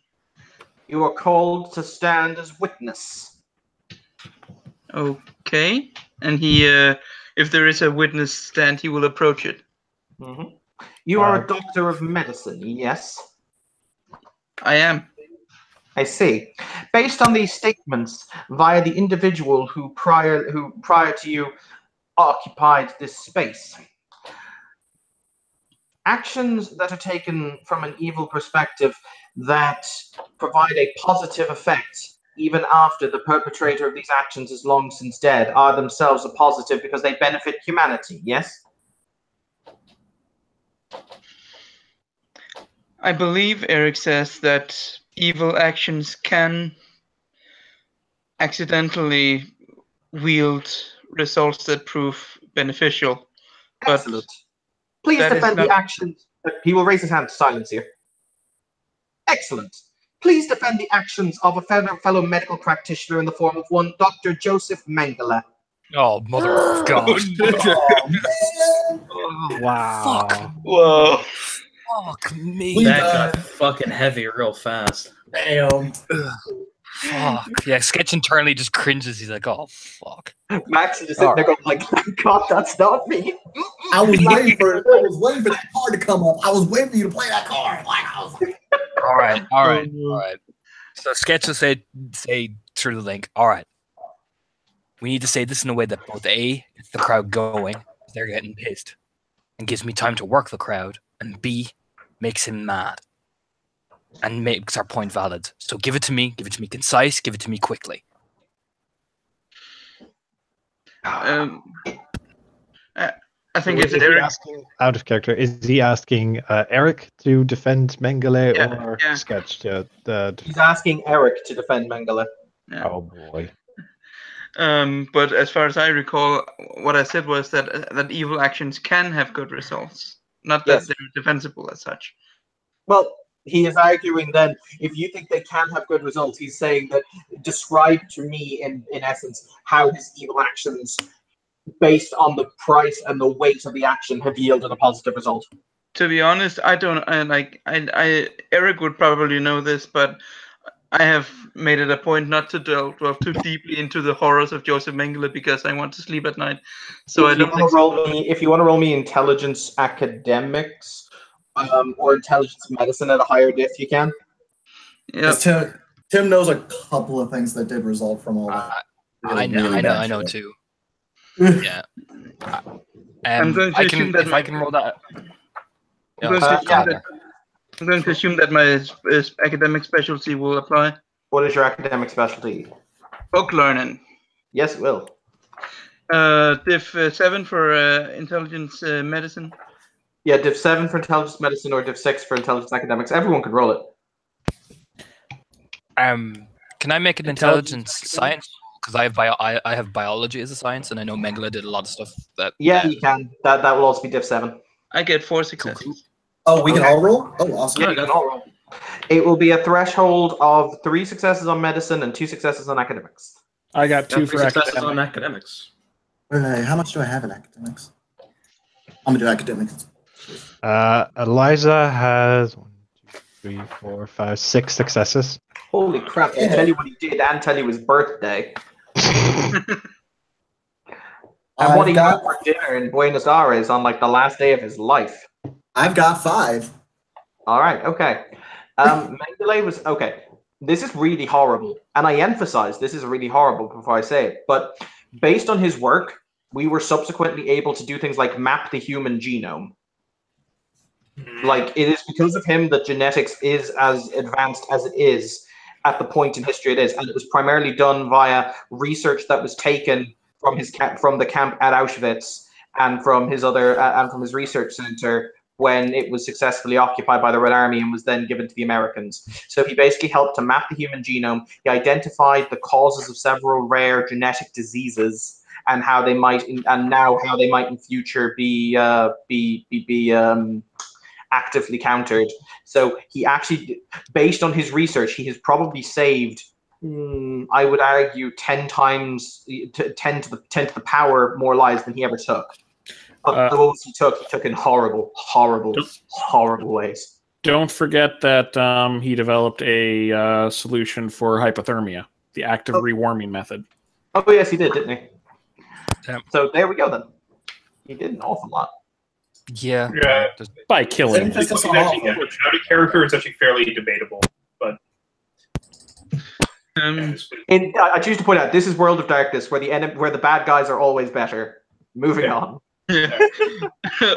You are called to stand as witness. Okay. And he, if there is a witness stand, he will approach it. Mm-hmm. You are a doctor of medicine, yes? I am. I see. Based on these statements via the individual who prior to you occupied this space, actions that are taken from an evil perspective that provide a positive effect even after the perpetrator of these actions is long since dead are themselves a positive because they benefit humanity, yes? I believe Eric says that evil actions can accidentally wield results that prove beneficial. Excellent. Please defend the actions. He will raise his hand to silence here. Excellent. Please defend the actions of a fellow medical practitioner in the form of one Dr. Joseph Mengele. Oh, mother of God. Wow. Fuck. Whoa. Fuck me. That got fucking heavy real fast. Damn. Fuck. Yeah, Sketch internally just cringes. He's like, oh, fuck. Max is just sitting there going, like, thank God that's not me. I was waiting for that card to come up. I was waiting for you to play that card. Like, I was like, All right. So Sketch will say through the link, all right. We need to say this in a way that both A, gets the crowd going, they're getting pissed, and gives me time to work the crowd, and B, makes him mad. And makes our point valid. So give it to me concise, give it to me quickly. I think So it's is he Eric. asking, out of character, is he asking Eric to defend Mengele or Sketch to He's asking Eric to defend Mengele. Yeah. Oh boy. But as far as I recall, what I said was that evil actions can have good results, not that they're defensible as such. Well, he is arguing then, if you think they can have good results, he's saying that describe to me, in essence, how his evil actions, based on the price and the weight of the action, have yielded a positive result. To be honest, I don't Eric would probably know this, but I have made it a point not to delve too deeply into the horrors of Joseph Mengele because I want to sleep at night. So if you want to roll me intelligence academics, or intelligence medicine at a higher diff, you can. Yeah. Tim knows a couple of things that did result from all that. I know too. Yeah. I'm going to assume that I can roll that. I'm going to assume that my academic specialty will apply. What is your academic specialty? Book learning. Yes, it will. Div 7 for intelligence medicine. Yeah, Div 7 for intelligence medicine or Div 6 for intelligence academics. Everyone can roll it. Can I make an intelligence science? Because I have biology as a science, and I know Mengele did a lot of stuff that. Yeah, you can. That will also be Div 7. I get 4 successes. Oh, we can all roll? Oh, awesome. Yeah, you can all roll. It will be a threshold of 3 successes on medicine and 2 successes on academics. I got 2 for successes on academics. How much do I have in academics? I'm gonna do academics. Eliza has 1, 2, 3, 4, 5, 6 successes. Holy crap! I'll tell you what he did and tell you his birthday. And what he got for dinner in Buenos Aires on like the last day of his life. I've got 5. All right, okay. Mengele was okay. This is really horrible, and I emphasize this is really horrible before I say it. But based on his work, we were subsequently able to do things like map the human genome. Like, it is because of him that genetics is as advanced as it is at the point in history it is, and it was primarily done via research that was taken from his from the camp at Auschwitz and from his research center when it was successfully occupied by the Red Army and was then given to the Americans. So he basically helped to map the human genome. He identified the causes of several rare genetic diseases and how they might, how they might in future be actively countered. So he actually, based on his research, he has probably saved, I would argue, 10 times, 10 to the power more lives than he ever took. But the ones he took in horrible ways. Don't forget that he developed a solution for hypothermia, the active rewarming method. Oh yes, he did, didn't he? Yeah. So there we go then. He did an awful lot. Yeah. By killing. Out of character, it's actually fairly debatable, but. I choose to point out this is World of Darkness, where the bad guys are always better. Moving on. Yeah.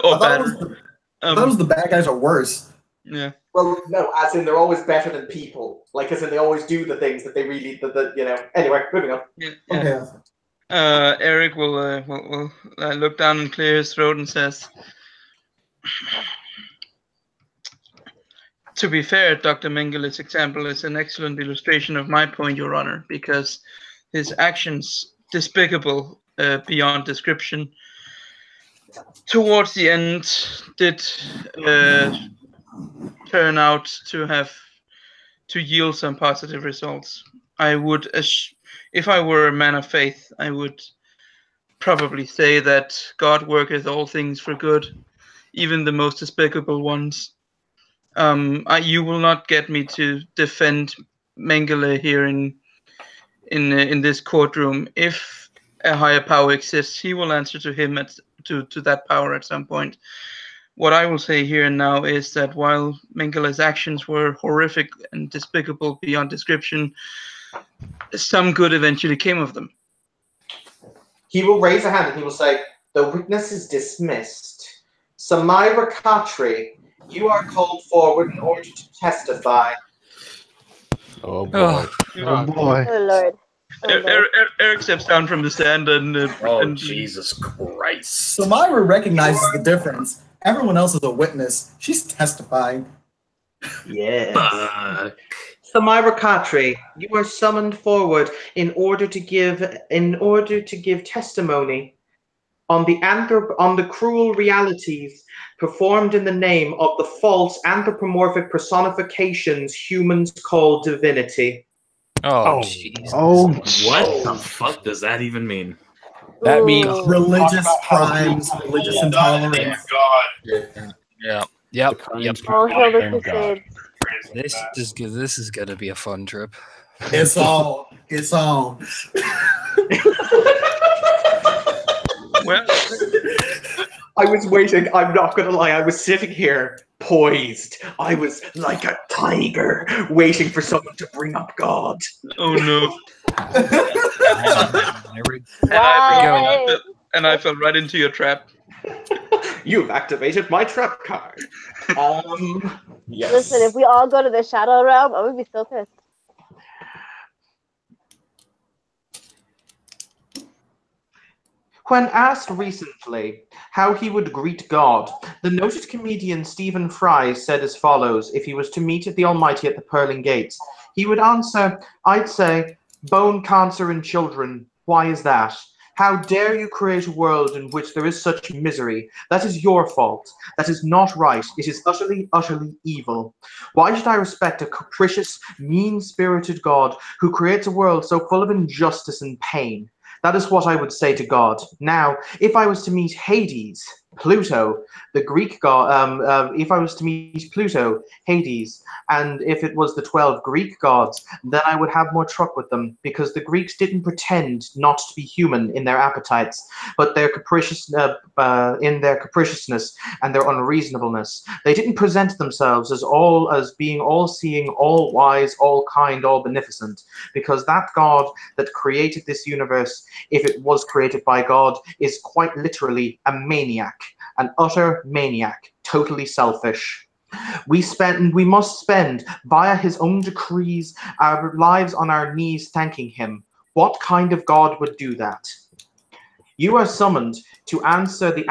Or better. Those the bad guys are worse. Yeah. Well, no, as in they're always better than people. Like, as in they always do the things that they really, Anyway, moving on. Yeah. Okay. Eric will look down and clear his throat and says, "To be fair, Dr. Mengele's example is an excellent illustration of my point, Your Honor, because his actions, despicable beyond description, towards the end did turn out to yield some positive results. I would, if I were a man of faith, I would probably say that God worketh all things for good, even the most despicable ones. You will not get me to defend Mengele here in this courtroom. If a higher power exists, he will answer to him to that power at some point. What I will say here and now is that while Mengele's actions were horrific and despicable beyond description, some good eventually came of them." He will raise a hand and he will say, "The witness is dismissed. Samira Khatri, you are called forward in order to testify." Oh boy. Oh boy. Oh Lord. Eric steps down from the stand and Jesus Christ. So Myra recognizes the difference. Everyone else is a witness. She's testifying. Yes. Samira Khatri, you are summoned forward in order to give testimony on the cruel realities performed in the name of the false anthropomorphic personifications humans call divinity. Oh, jeez. Oh, what the fuck does that even mean? That means religious crimes, religious intolerance. Yeah. Yep. All hail the Crusades. This is gonna be a fun trip. It's on. well, I was waiting. I'm not gonna lie. I was sitting here, poised. I was like a tiger, waiting for someone to bring up God. oh no. Right. And I fell right into your trap. You've activated my trap card. Yes. Listen, if we all go to the Shadow Realm, I'm gonna be so pissed. When asked recently how he would greet God, the noted comedian Stephen Fry said as follows if he was to meet the Almighty at the pearling gates. He would answer, "I'd say, bone cancer in children. Why is that? How dare you create a world in which there is such misery? That is your fault. That is not right. It is utterly, utterly evil. Why should I respect a capricious, mean-spirited God who creates a world so full of injustice and pain? That is what I would say to God. Now, if I was to meet Hades, Pluto, the Greek god, if I was to meet Pluto, Hades, and if it was the 12 Greek gods, then I would have more truck with them, because the Greeks didn't pretend not to be human in their appetites, but their in their capriciousness and their unreasonableness. They didn't present themselves as being all-seeing, all-wise, all-kind, all-beneficent, because that God that created this universe, if it was created by God, is quite literally a maniac, an utter maniac, totally selfish. We must spend, via his own decrees, our lives on our knees thanking him. What kind of God would do that? You are summoned to answer the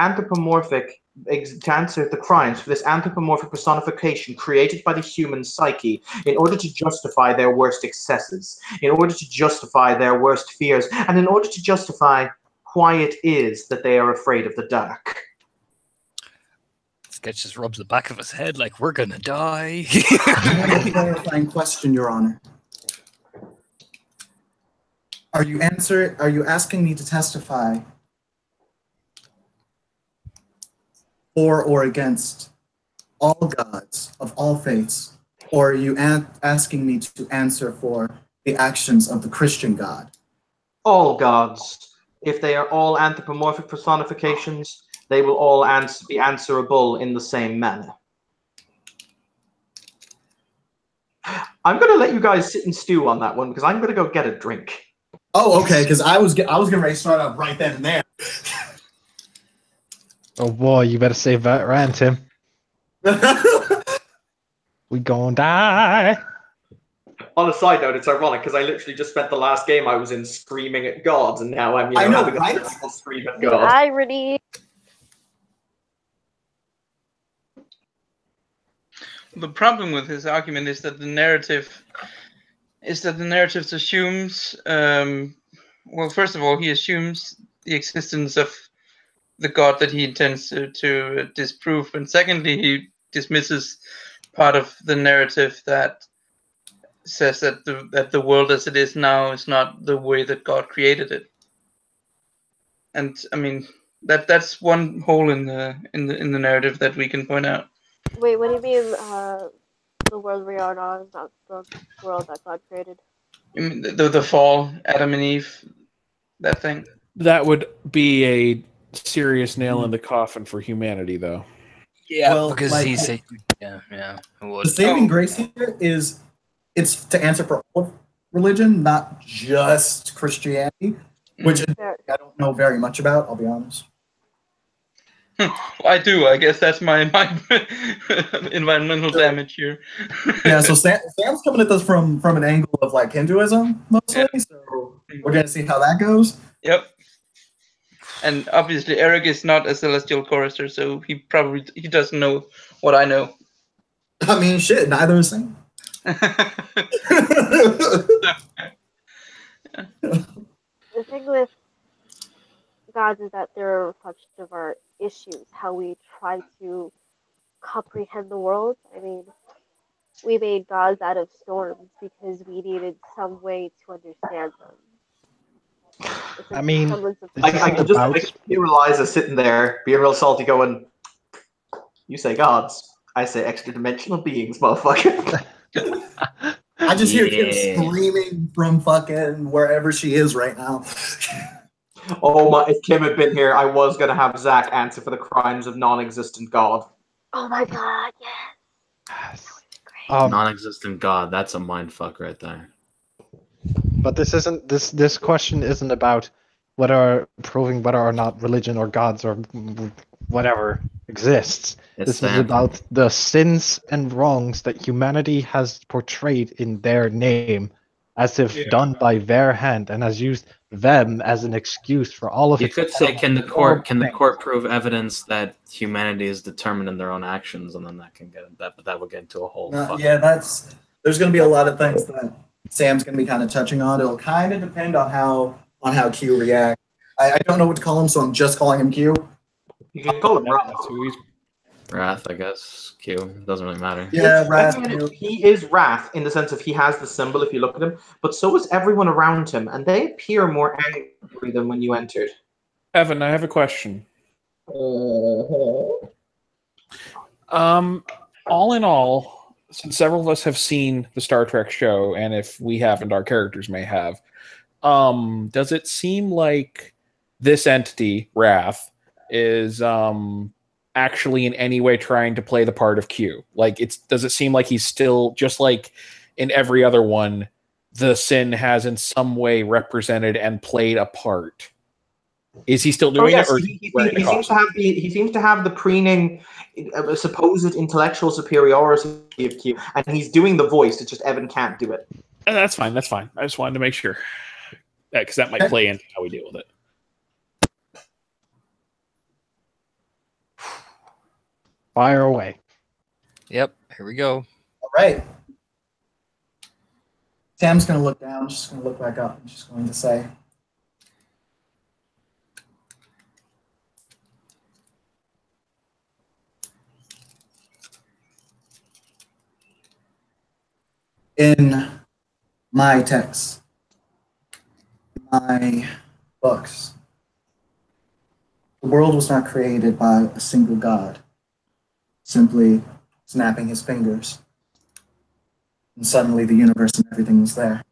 crimes for this anthropomorphic personification created by the human psyche in order to justify their worst excesses, in order to justify their worst fears, and in order to justify why it is that they are afraid of the dark. Sketch just rubs the back of his head like, we're gonna die. I have a clarifying question, Your Honor. Are you asking me to testify for or against all gods of all faiths, or are you asking me to answer for the actions of the Christian God? All gods. If they are all anthropomorphic personifications, they will all be answerable in the same manner. I'm going to let you guys sit and stew on that one, because I'm going to go get a drink. Oh, okay, because I was getting ready to start up right then and there. Oh boy, you better save that rant, Tim. We gon' die. On a side note, it's ironic because I literally just spent the last game I was in screaming at gods, and now I'm having a physical scream at gods. Irony. The problem with his argument is that the narrative assumes, well, first of all, he assumes the existence of the god that he intends to disprove, and secondly, he dismisses part of the narrative that says that the world as it is now is not the way that God created it. And I mean that's one hole in the narrative that we can point out. Wait, what do you mean? The world we are now is not the world that God created. I mean, the fall, Adam and Eve, that thing. That would be a serious nail in the coffin for humanity, though. Yeah, Well, because like, he's it would. The saving grace here is it's to answer for all of religion, not just Christianity, which I don't know very much about, I'll be honest. I do. I guess that's my environmental damage here. Yeah, so Sam's coming at this from an angle of like Hinduism mostly, so we're gonna see how that goes. Yep. And obviously Eric is not a celestial chorister, so he doesn't know what I know. I mean, shit, neither is Sam. The thing with gods is that they're a reflection of our issues, how we try to comprehend the world. I mean, we made gods out of storms because we needed some way to understand them. I mean, I can just hear Eliza sitting there being real salty going, you say gods, I say extra dimensional beings, motherfucker. I just hear Kim screaming from fucking wherever she is right now. Oh my, if Kim had been here, I was going to have Zach answer for the crimes of non-existent God. Oh my god, yes. Non-existent God, that's a mindfuck right there. But this question isn't about proving whether or not religion or gods or whatever exists. This is about the sins and wrongs that humanity has portrayed in their name, as if done by their hand, and has used them as an excuse for all of it. You could say, can the court prove evidence that humanity is determined in their own actions, and then that would get into a whole. Yeah, there's going to be a lot of things that Sam's going to be kind of touching on. It'll kind of depend on how Q reacts. I don't know what to call him, so I'm just calling him Q. You can call him Wrath. Wrath, I guess. Q. Doesn't really matter. Yeah, Wrath. He is Wrath in the sense of he has the symbol if you look at him, but so is everyone around him, and they appear more angry than when you entered. Evan, I have a question. All in all, since several of us have seen the Star Trek show, and if we haven't, our characters may have, does it seem like this entity, Wrath, is actually in any way trying to play the part of Q? Like, does it seem like he's still, just like in every other one, the Sin has in some way represented and played a part? Is he still doing it? Or he seems to have the preening, supposed intellectual superiority of Q, and he's doing the voice. It's just Evan can't do it. That's fine. That's fine. I just wanted to make sure, because that might play into how we deal with it. Fire away. Yep, here we go. All right. Sam's going to look down. She's going to look back up, and she's going to say, in my texts, my books, the world was not created by a single god, simply snapping his fingers, and suddenly the universe and everything was there.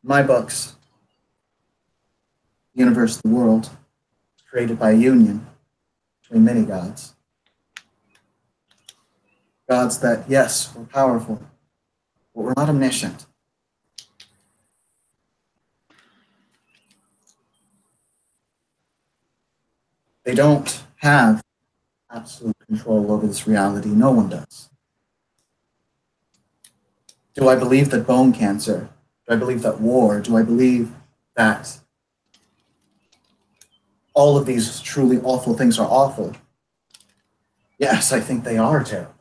My books, the universe, the world, was created by a union between many gods. Gods that, yes, were powerful, but were not omniscient. They don't have absolute control over this reality. No one does. Do I believe that bone cancer? Do I believe that war? Do I believe that all of these truly awful things are awful? Yes, I think they are terrible.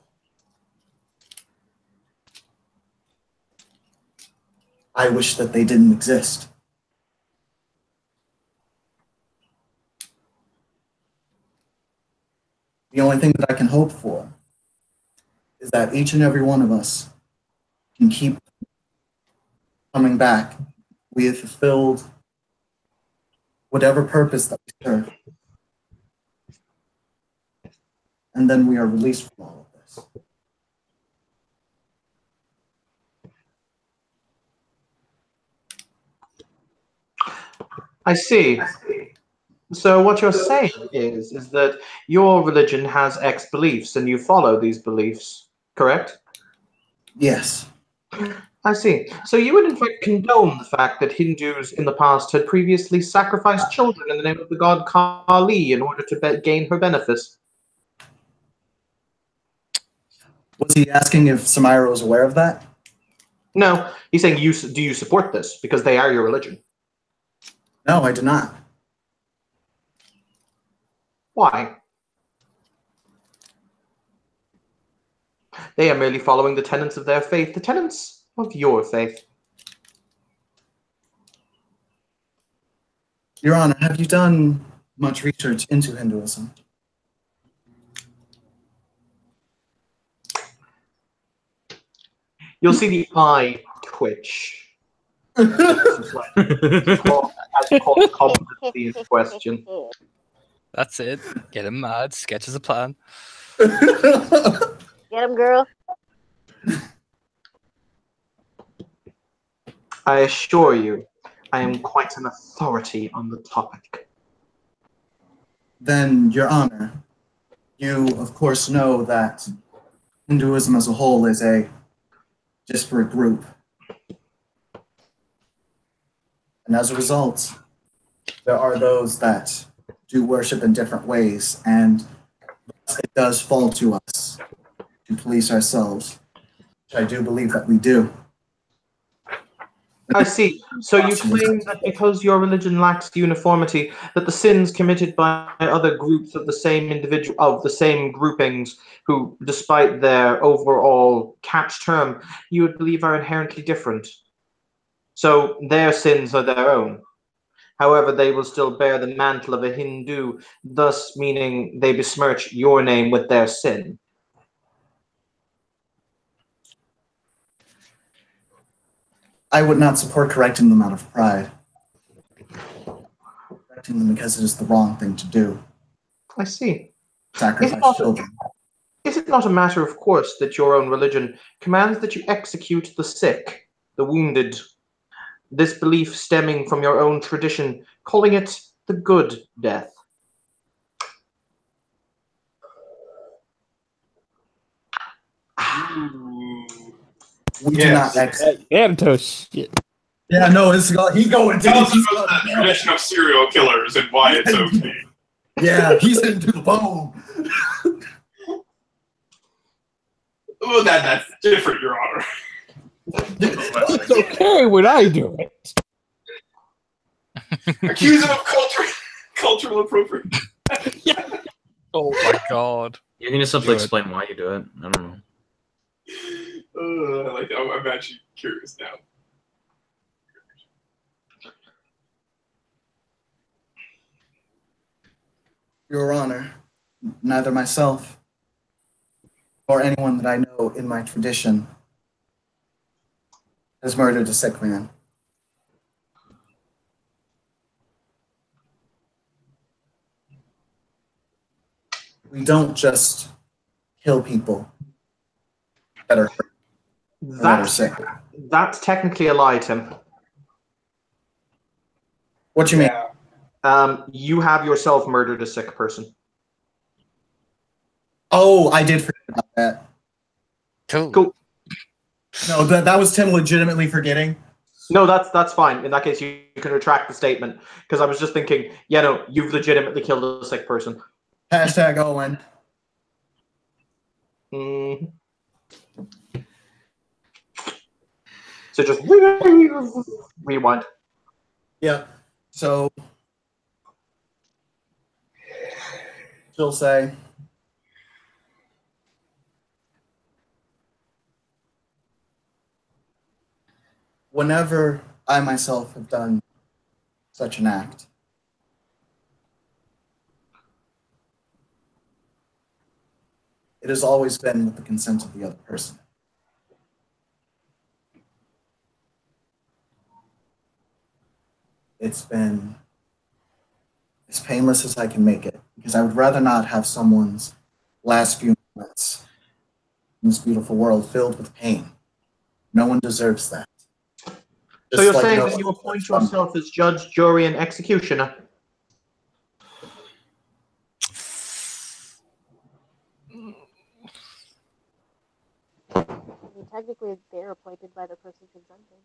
I wish that they didn't exist. The only thing that I can hope for is that each and every one of us can keep coming back. We have fulfilled whatever purpose that we serve. And then we are released from all of this. I see. So what you're saying is that your religion has X beliefs and you follow these beliefs, correct? Yes. I see. So you would in fact condone the fact that Hindus in the past had previously sacrificed children in the name of the god Kali in order to gain her benefits? Was he asking if Samira was aware of that? No, he's saying, do you support this? Because they are your religion. No, I do not. Why? They are merely following the tenets of their faith, the tenets of your faith. Your Honor, have you done much research into Hinduism? You'll see the eye twitch. As competency in question. That's it. Get him mad. Sketches a plan. Get him, girl. I assure you, I am quite an authority on the topic. Then, Your Honor, you of course know that Hinduism as a whole is a disparate group. And as a result, there are those that do worship in different ways, and it does fall to us to police ourselves, which I do believe that we do. I see. So you claim that because your religion lacks uniformity, that the sins committed by other groups of the same individual, of the same groupings, who, despite their overall catch term, you would believe are inherently different. So their sins are their own. However, they will still bear the mantle of a Hindu, thus meaning they besmirch your name with their sin. I would not support correcting them out of pride. protecting them because it is the wrong thing to do. I see. Sacrifice children. Is it not a matter of course that your own religion commands that you execute the sick, the wounded? This belief stemming from your own tradition, calling it the good death. We do not execute. Antos. Yeah, no, he's going to. Tell us about the tradition of serial killers and why it's okay. Yeah, he's into the bone. Oh, that's different, Your Honor. It's okay when I do it. Accuse him of cultural appropriation. Oh my god. You can just simply explain why you do it. I don't know. I'm actually curious now. Your Honor, neither myself or anyone that I know in my tradition has murdered a sick man. We don't just kill people that are hurt, that are sick. That's technically a lie, Tim. What do you mean? You have yourself murdered a sick person. Oh, I did forget about that. Cool. No, that was Tim legitimately forgetting. No, that's fine. In that case, you can retract the statement. Because I was just thinking, yeah, no, you've legitimately killed a sick person. Hashtag Owen. So just rewind. Yeah. So she'll say, whenever I myself have done such an act, it has always been with the consent of the other person. It's been as painless as I can make it, because I would rather not have someone's last few moments in this beautiful world filled with pain. No one deserves that. So you're saying that you appoint yourself as judge, jury, and executioner? Technically, they're appointed by the person consenting.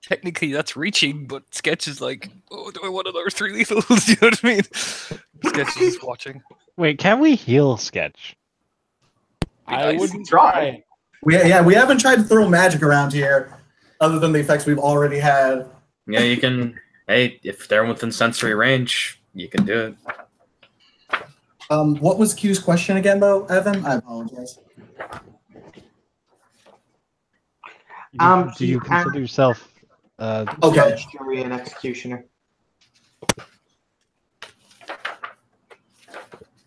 Technically, that's reaching, but Sketch is like, oh, do I want another 3 lethals? You know what I mean? Sketch is just watching. Wait, can we heal Sketch? I wouldn't try. We haven't tried to throw magic around here, other than the effects we've already had. Yeah, you can. Hey, if they're within sensory range, you can do it. What was Q's question again, though, Evan? I apologize. Do you consider yourself okay, judge, jury, and executioner?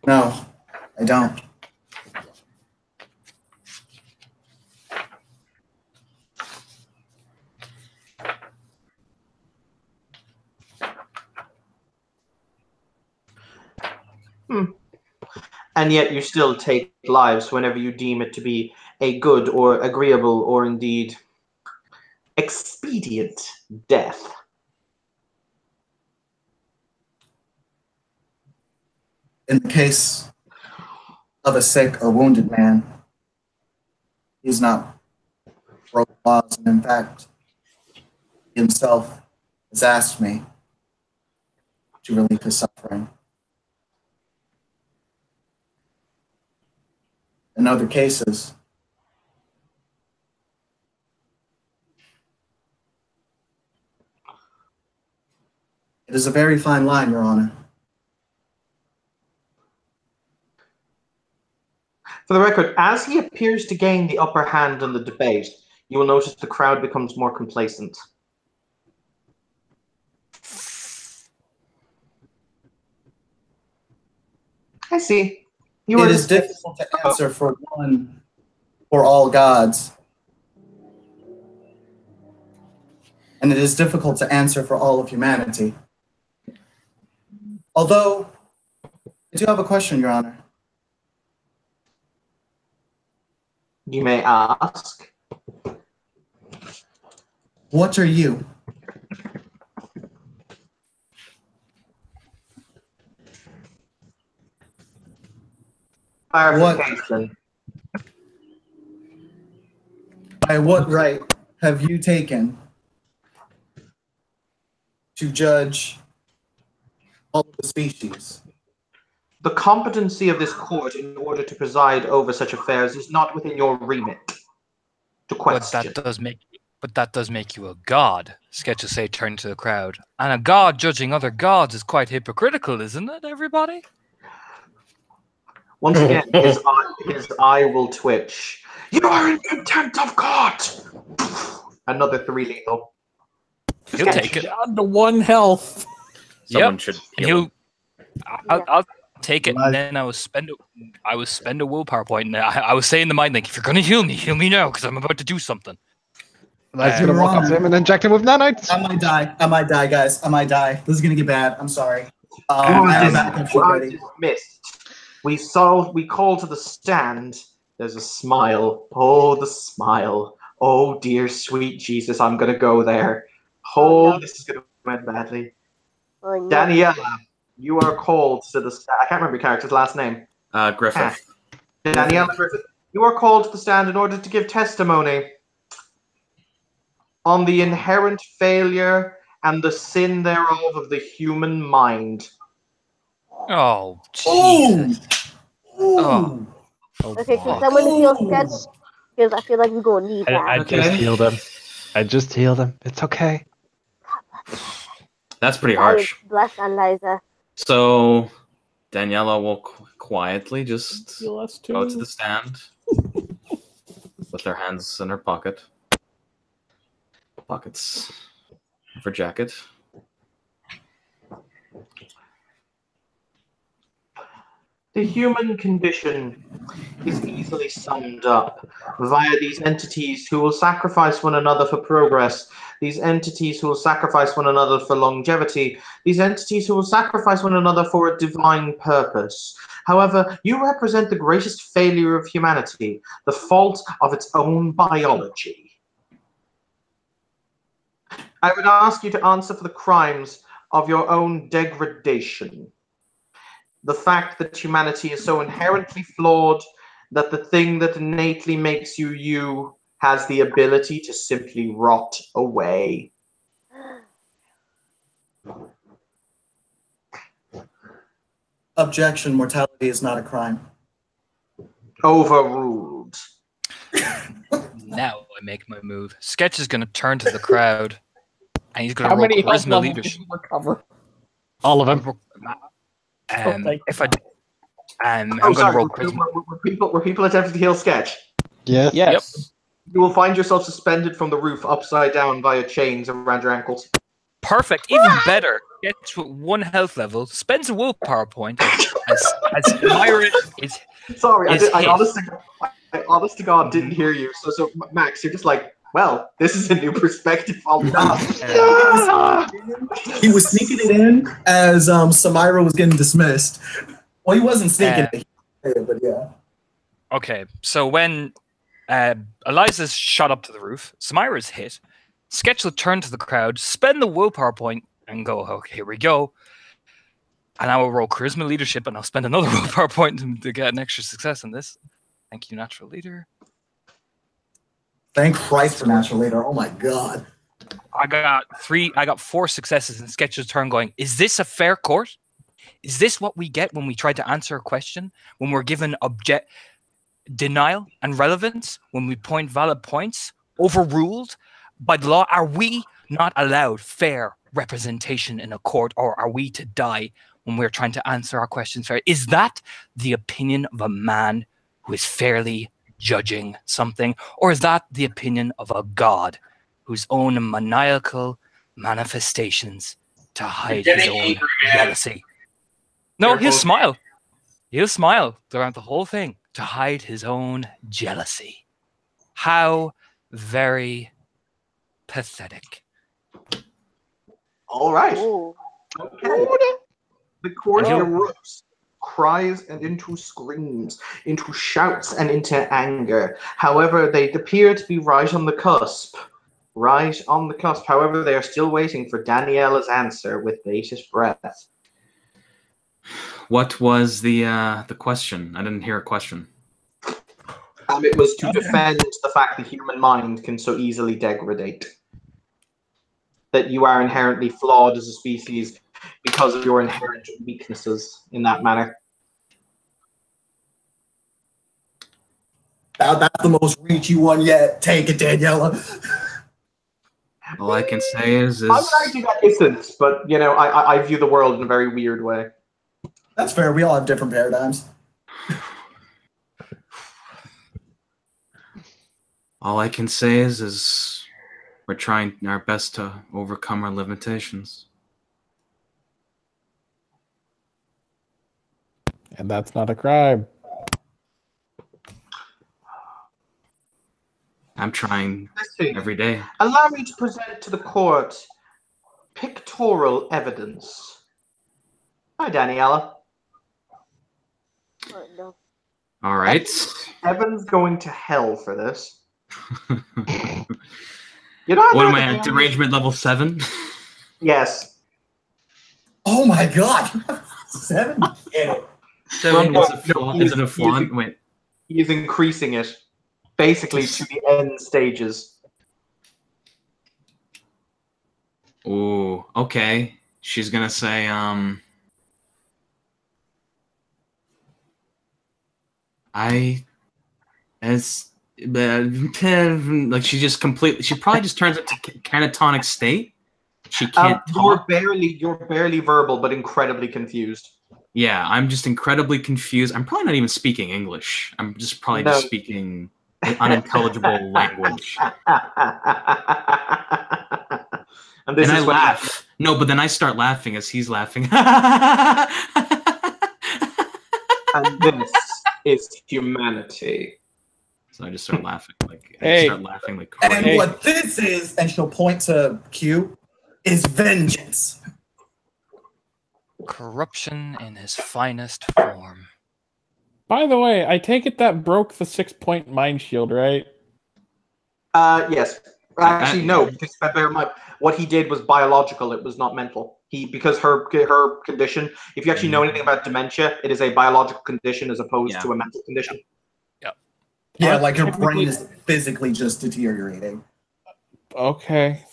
No, I don't. And yet you still take lives whenever you deem it to be a good or agreeable or indeed expedient death. In the case of a sick or wounded man, he's not broken laws, and in fact, he himself has asked me to relieve his suffering. In other cases, it is a very fine line, Your Honor. For the record, as he appears to gain the upper hand in the debate, you will notice the crowd becomes more complacent. I see. It is difficult to answer for one, for all gods. And it is difficult to answer for all of humanity. Although, I do have a question, Your Honor. You may ask. What are you? Clarification. By what right have you taken to judge all of the species? The competency of this court in order to preside over such affairs is not within your remit to question. But that does make you a god, Sketches say, turning to the crowd. And a god judging other gods is quite hypocritical, isn't it, everybody? Once again, his eye will twitch. You are in contempt of God! Another 3 lethal. He'll take it. Down to 1 health. Someone should heal him. I'll take it, and then I will spend a willpower point. And I was saying to mind, like, if you're gonna heal me now, because I'm about to do something. Elijah's gonna walk up to him and inject him with nanites. I might die, guys. I might die. This is gonna get bad. I'm sorry. Dismissed. We call to the stand. There's a smile. Oh, the smile. Oh, dear sweet Jesus, I'm gonna go there. Oh, this is gonna end badly. Oh, no. Daniela, you are called to the stand. I can't remember your character's last name. Griffith. Daniela Griffith. You are called to the stand in order to give testimony on the inherent failure and the sin thereof of the human mind. Oh, Jesus. Oh. Okay, can someone heal Sketch? Because I feel like we're going to need that. I just healed him. I just healed him. It's okay. That's pretty harsh. Bless Eliza. So Daniela will quietly just Heal us too. go to the stand with her hands in her pockets of her jacket. The human condition is easily summed up via these entities who will sacrifice one another for progress, these entities who will sacrifice one another for longevity, these entities who will sacrifice one another for a divine purpose. However, you represent the greatest failure of humanity, the fault of its own biology. I would ask you to answer for the crimes of your own degradation. The fact that humanity is so inherently flawed that the thing that innately makes you you has the ability to simply rot away. Objection, mortality is not a crime. Overruled. Now I make my move. Sketch is going to turn to the crowd, and he's going to How roll many health charisma levels leadership. did you recover? All of them. If I, I'm I'm going to sorry, roll charisma. were people attempting to heal Sketch? Yeah. Yes. You will find yourself suspended from the roof upside down via chains around your ankles. Perfect. Even better. Gets with 1 health level. Spends a willpower point. As Myra is. Sorry, is I hit. honest to God didn't hear you. So Max, you're just like, well, this is a new perspective on that. He was sneaking it in as Samira was getting dismissed. Well, he wasn't sneaking it, but yeah. Okay, so when Eliza's shot up to the roof, Samira's hit. Sketch will turn to the crowd, spend the willpower point, and go, okay, here we go. And I will roll charisma leadership, and I'll spend another willpower point to get an extra success in this. Thank you, natural leader. Thank Christ for natural leader. Oh my God. I got 4 successes in Sketch's turn going, is this a fair court? Is this what we get when we try to answer a question? When we're given denial and relevance? When we point valid points? Overruled by the law? Are we not allowed fair representation in a court, or are we to die when we're trying to answer our questions fair? Is that the opinion of a man who is fairly judging something, or is that the opinion of a god whose own maniacal manifestations to hide his own jealousy? No, he'll smile. He'll smile throughout the whole thing to hide his own jealousy. How very pathetic. All right. Ooh. Okay. The court And he'll- erupts, cries and into screams, into shouts and into anger. However, they appear to be right on the cusp. Right on the cusp. However, they are still waiting for Daniela's answer with bated breath. What was the question? I didn't hear a question. It was to defend the fact the human mind can so easily degrade. That you are inherently flawed as a species because of your inherent weaknesses in that manner. That's the most reachy one yet. Take it, Daniela. All I can say is I would argue that isn't, but I view the world in a very weird way. That's fair. We all have different paradigms. all I can say is we're trying our best to overcome our limitations. And that's not a crime. I'm trying every day. Allow me to present to the court pictorial evidence. Hi, Daniela. Oh, no. All right. Evan's going to hell for this. What am I at? Derangement level 7? Yes. Oh my god! 7? Get it. So is it a flaw? Wait. He's increasing it, basically to the end stages. Ooh, okay. She's gonna say, like she probably just turns it to catatonic state. She can't talk. You're barely verbal, but incredibly confused. Yeah, I'm just incredibly confused. I'm probably not even speaking English. I'm just probably just speaking an unintelligible language. And I laugh. No, but then I start laughing as he's laughing. And this is humanity. So I just start laughing like crazy. And what this is, and she'll point to Q, is vengeance. Corruption in his finest form. By the way, I take it that broke the 6-point mind shield, right? Yes. Actually, no, because bear in mind, what he did was biological. It was not mental. Because her condition, if you actually know anything about dementia, it is a biological condition as opposed to a mental condition. Yeah, like her brain is physically just deteriorating. Okay.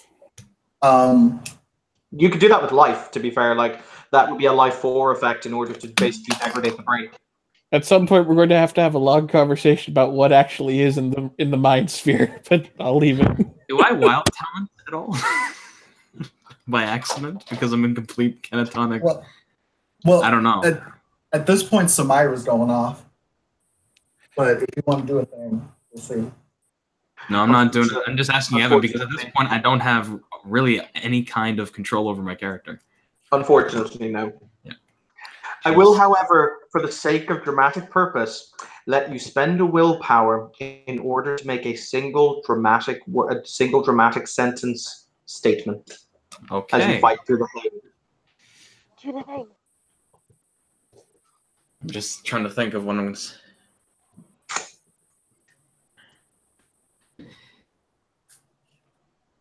You could do that with life, to be fair. Like, that would be a life 4 effect in order to basically degrade the brain. At some point, we're going to have a long conversation about what actually is in the mind sphere, but I'll leave it. Do I wild talent at all? By accident? Because I'm in complete catatonic. Well, I don't know. At this point, Samira's going off. But if you want to do a thing, we'll see. No, I'm not doing it. I'm just asking Evan because at this point, I don't have really any kind of control over my character. Unfortunately, no. Yeah. I will, however, for the sake of dramatic purpose, let you spend a willpower in order to make a single dramatic sentence statement. Okay. As you fight through the thing. Do the thing. I'm just trying to think of one of them.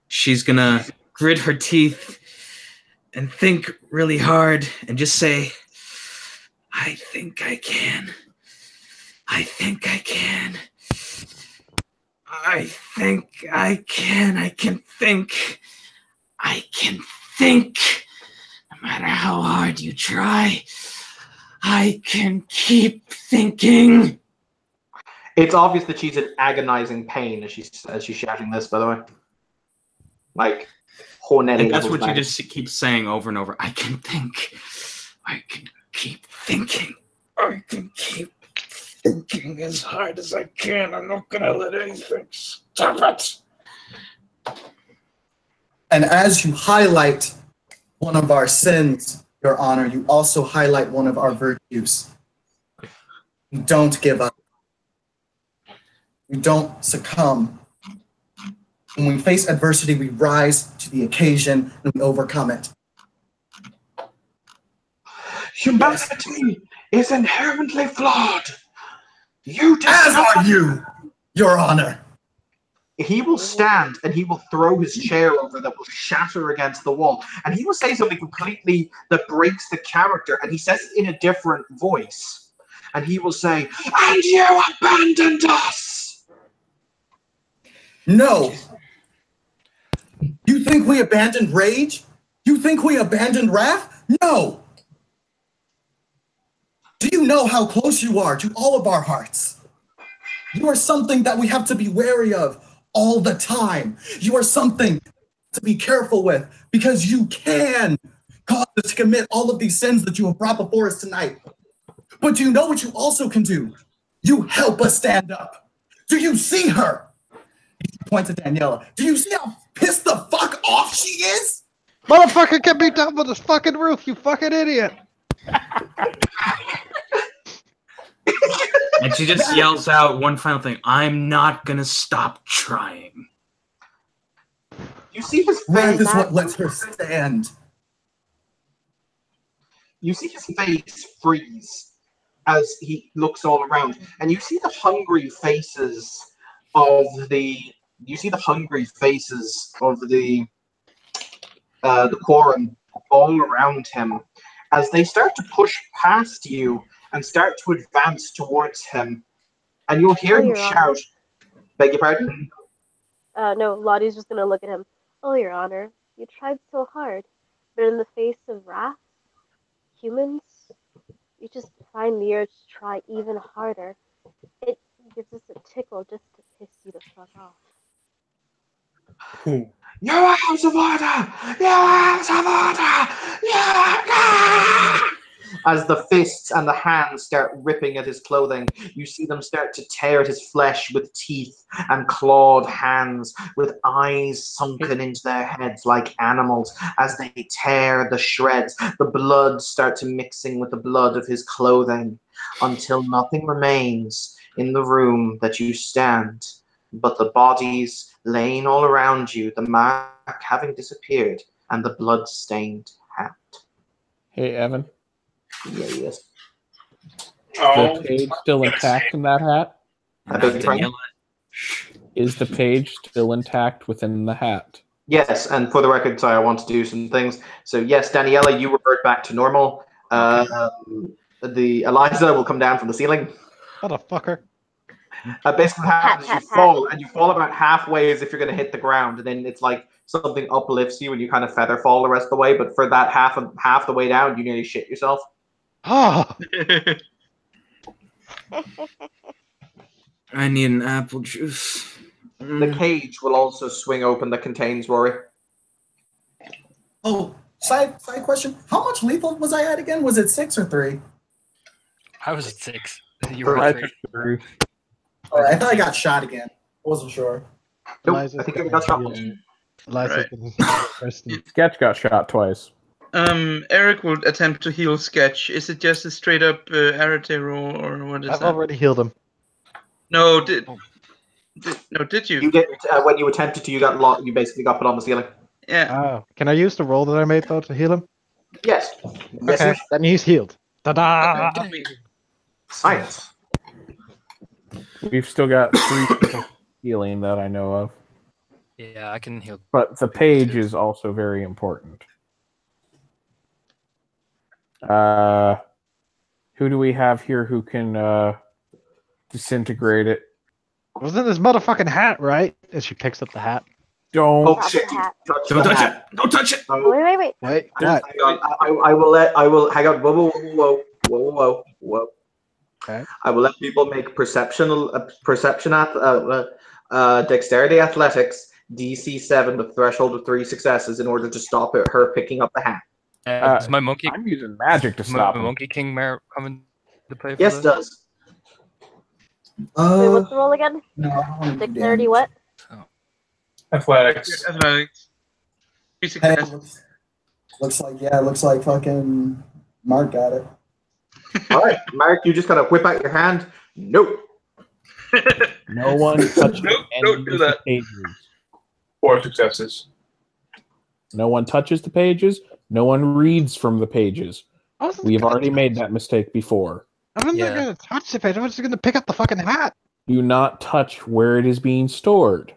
She's gonna grit her teeth and think really hard and just say, I think I can. I think I can. I think I can. I can think. I can think. No matter how hard you try, I can keep thinking. It's obvious that she's in agonizing pain as she's shouting this, by the way. Like, and that's what you just keep saying over and over. I can think. I can keep thinking. I can keep thinking as hard as I can. I'm not gonna let anything stop it. And as you highlight one of our sins, Your Honor, you also highlight one of our virtues. We don't give up. We don't succumb. When we face adversity, we rise to the occasion and we overcome it. Humanity is inherently flawed. You As are you, Your Honor. He will stand and he will throw his chair over that will shatter against the wall. And he will say something completely that breaks the character. And he says it in a different voice. And he will say, "And you abandoned us!" No. You think we abandoned rage? You think we abandoned wrath? No. Do you know how close you are to all of our hearts? You are something that we have to be wary of all the time. You are something to be careful with because you can cause us to commit all of these sins that you have brought before us tonight. But do you know what you also can do? You help us stand up. Do you see her? He points at Daniela. Do you see how pissed the fuck off she is? Motherfucker can be done with this fucking roof, you fucking idiot. And she just yells out one final thing. I'm not gonna stop trying. You see his Wrath face. is what lets her stand. You see his face freeze as he looks all around, and you see the hungry faces of the. You see the hungry faces of the quorum all around him as they start to push past you and start to advance towards him, and you'll hear him shout. Beg your pardon? No, Lottie's just gonna look at him. Oh, Your Honor, you tried so hard, but in the face of wrath, humans, you just find the urge to try even harder. It gives us a tickle just to piss you the fuck off. You're out of order! You're out of order! As the fists and the hands start ripping at his clothing, you see them start to tear at his flesh with teeth and clawed hands, with eyes sunken into their heads like animals. As they tear the shreds, the blood starts mixing with the blood of his clothing, until nothing remains in the room that you stand but the bodies laying all around you, the mark having disappeared, and the blood-stained hat. Hey, Evan. Yeah, yes. Is the page still intact in that hat? I beg your pardon? Is the page still intact within the hat? Yes, and for the record, sorry, I want to do some things. So yes, Daniela, you revert back to normal. The Eliza will come down from the ceiling. Motherfucker. Basically, what happens is you fall, and you fall about halfway as if you're going to hit the ground, and then it's like something uplifts you, and you kind of feather fall the rest of the way. But for that half the way down, you nearly shit yourself. Ah. I need an apple juice. The cage will also swing open that contains Rory. Oh, side question. How much lethal was I at again? Was it 6 or 3? I was at 6. You were at 3. All right, I thought I got shot again. Wasn't sure. Nope, I think I got shot once. Sketch got shot twice. Eric will attempt to heal Sketch. Is it just a straight up Arate roll, or what is I've that? already healed him. No, did you? You did when you attempted to. You got locked. You basically got put on the ceiling. Yeah. Oh, can I use the roll that I made though to heal him? Yes. Yes, Okay, sir. then he's healed. Ta-da! Science. We've still got 3 people healing that I know of. Yeah, I can heal. But the page is also very important. Who do we have here who can disintegrate it? Wasn't this motherfucking hat right? And she picks up the hat. Don't. Oh shit! Don't touch it! Don't touch it! Wait. Wait, what? Hang on. I will. Hang on. Whoa. Okay. I will let people make dexterity athletics DC 7 with threshold of 3 successes in order to stop her picking up the hat. Does my monkey? I'm using magic to stop my him. Monkey King Mare come into play? For Yes, this? does. Wait, what's the roll again? No, I don't wanna do Dexterity damage. what? Athletics. Athletics. Hey, looks like fucking Mark got it. All right, Mark, you just kind of whip out your hand. Nope. No one touches Don't do that. pages. 4 successes. No one touches the pages. No one reads from the pages. We've already made that mistake before. I wasn't going to touch the page. I was just going to pick up the fucking hat. Do not touch where it is being stored.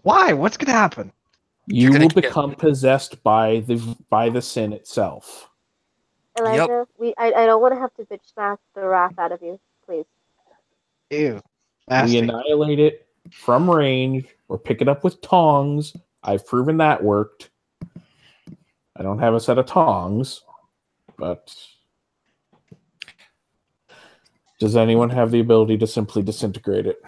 Why? What's going to happen? You will become possessed by the sin itself. Elijah, I don't want to have to bitch smack the wrath out of you, please. Ew. We annihilate it from range or pick it up with tongs. I've proven that worked. I don't have a set of tongs, but does anyone have the ability to simply disintegrate it?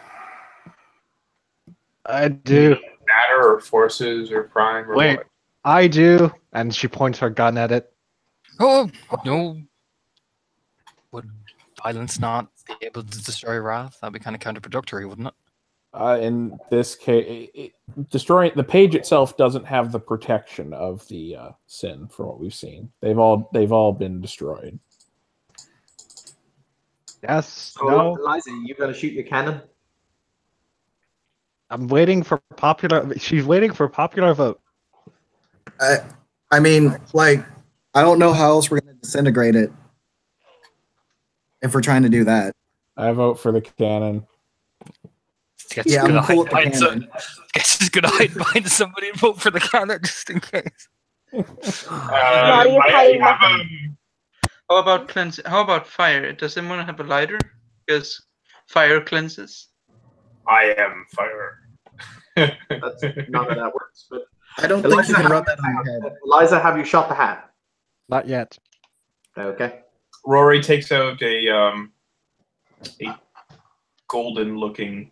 I do. Matter or forces or prime or Wait, what? I do. And she points her gun at it. Oh, no. Would violence not be able to destroy wrath? That'd be kind of counterproductory, wouldn't it? In this case, destroying the page itself doesn't have the protection of the sin, from what we've seen. They've all been destroyed. Yes. So, No. Eliza, you gonna shoot your cannon? I'm waiting for popular. She's waiting for popular vote. I mean, like, I don't know how else we're going to disintegrate it if we're trying to do that. I vote for the cannon. Yeah, I'm cool with the cannon. Guess he's gonna hide behind somebody and vote for the cannon just in case. How about cleanse? How about fire? Does anyone have a lighter? Because fire cleanses. I am fire. That's not how that works. But I don't think you can rub that on your head. Eliza, have you shot the hat? Not yet. Okay. Rory takes out a golden-looking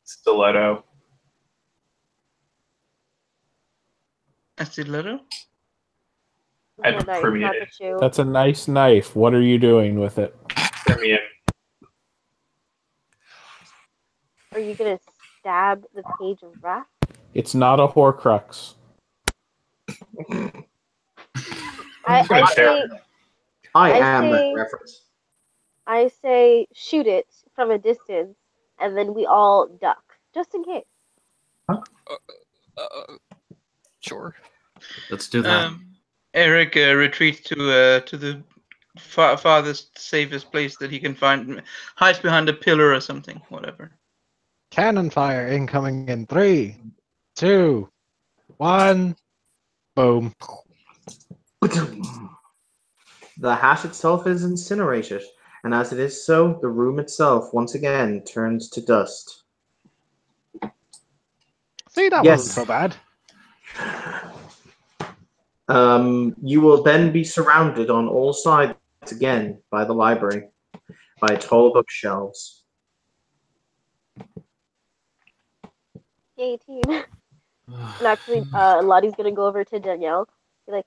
stiletto. A stiletto? I'd permeate it. That's a nice knife. What are you doing with it? Permeate. Are you gonna stab the page of wrath? It's not a Horcrux. I say that reference. I say shoot it from a distance, and then we all duck, just in case. Sure. Let's do that. Eric retreats to the farthest, safest place that he can find. Hides behind a pillar or something, whatever. Cannon fire incoming in 3, 2, 1. Boom. The hat itself is incinerated, and as it is so, the room itself once again turns to dust. See, that wasn't so bad. You will then be surrounded on all sides again by the library, by tall bookshelves. Yay, team. And actually, Lottie's gonna go over to Danielle. Be like,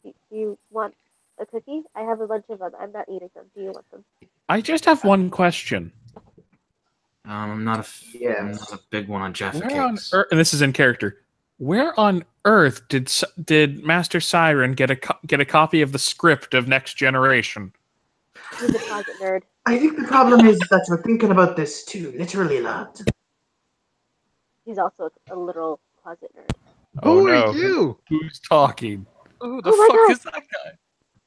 "Do you want a cookie? I have a bunch of them. I'm not eating them. Do you want them?" I just have one question. I'm not a big one on Jaffa Where on cakes. earth, and this is in character. Where on earth did Master Siren get a copy of the script of Next Generation? He's a closet nerd. I think the problem is that you're thinking about this too literally, lad. He's also a literal closet nerd. Oh, Who no. are you? Who's talking? Who the Oh my fuck God. is that guy?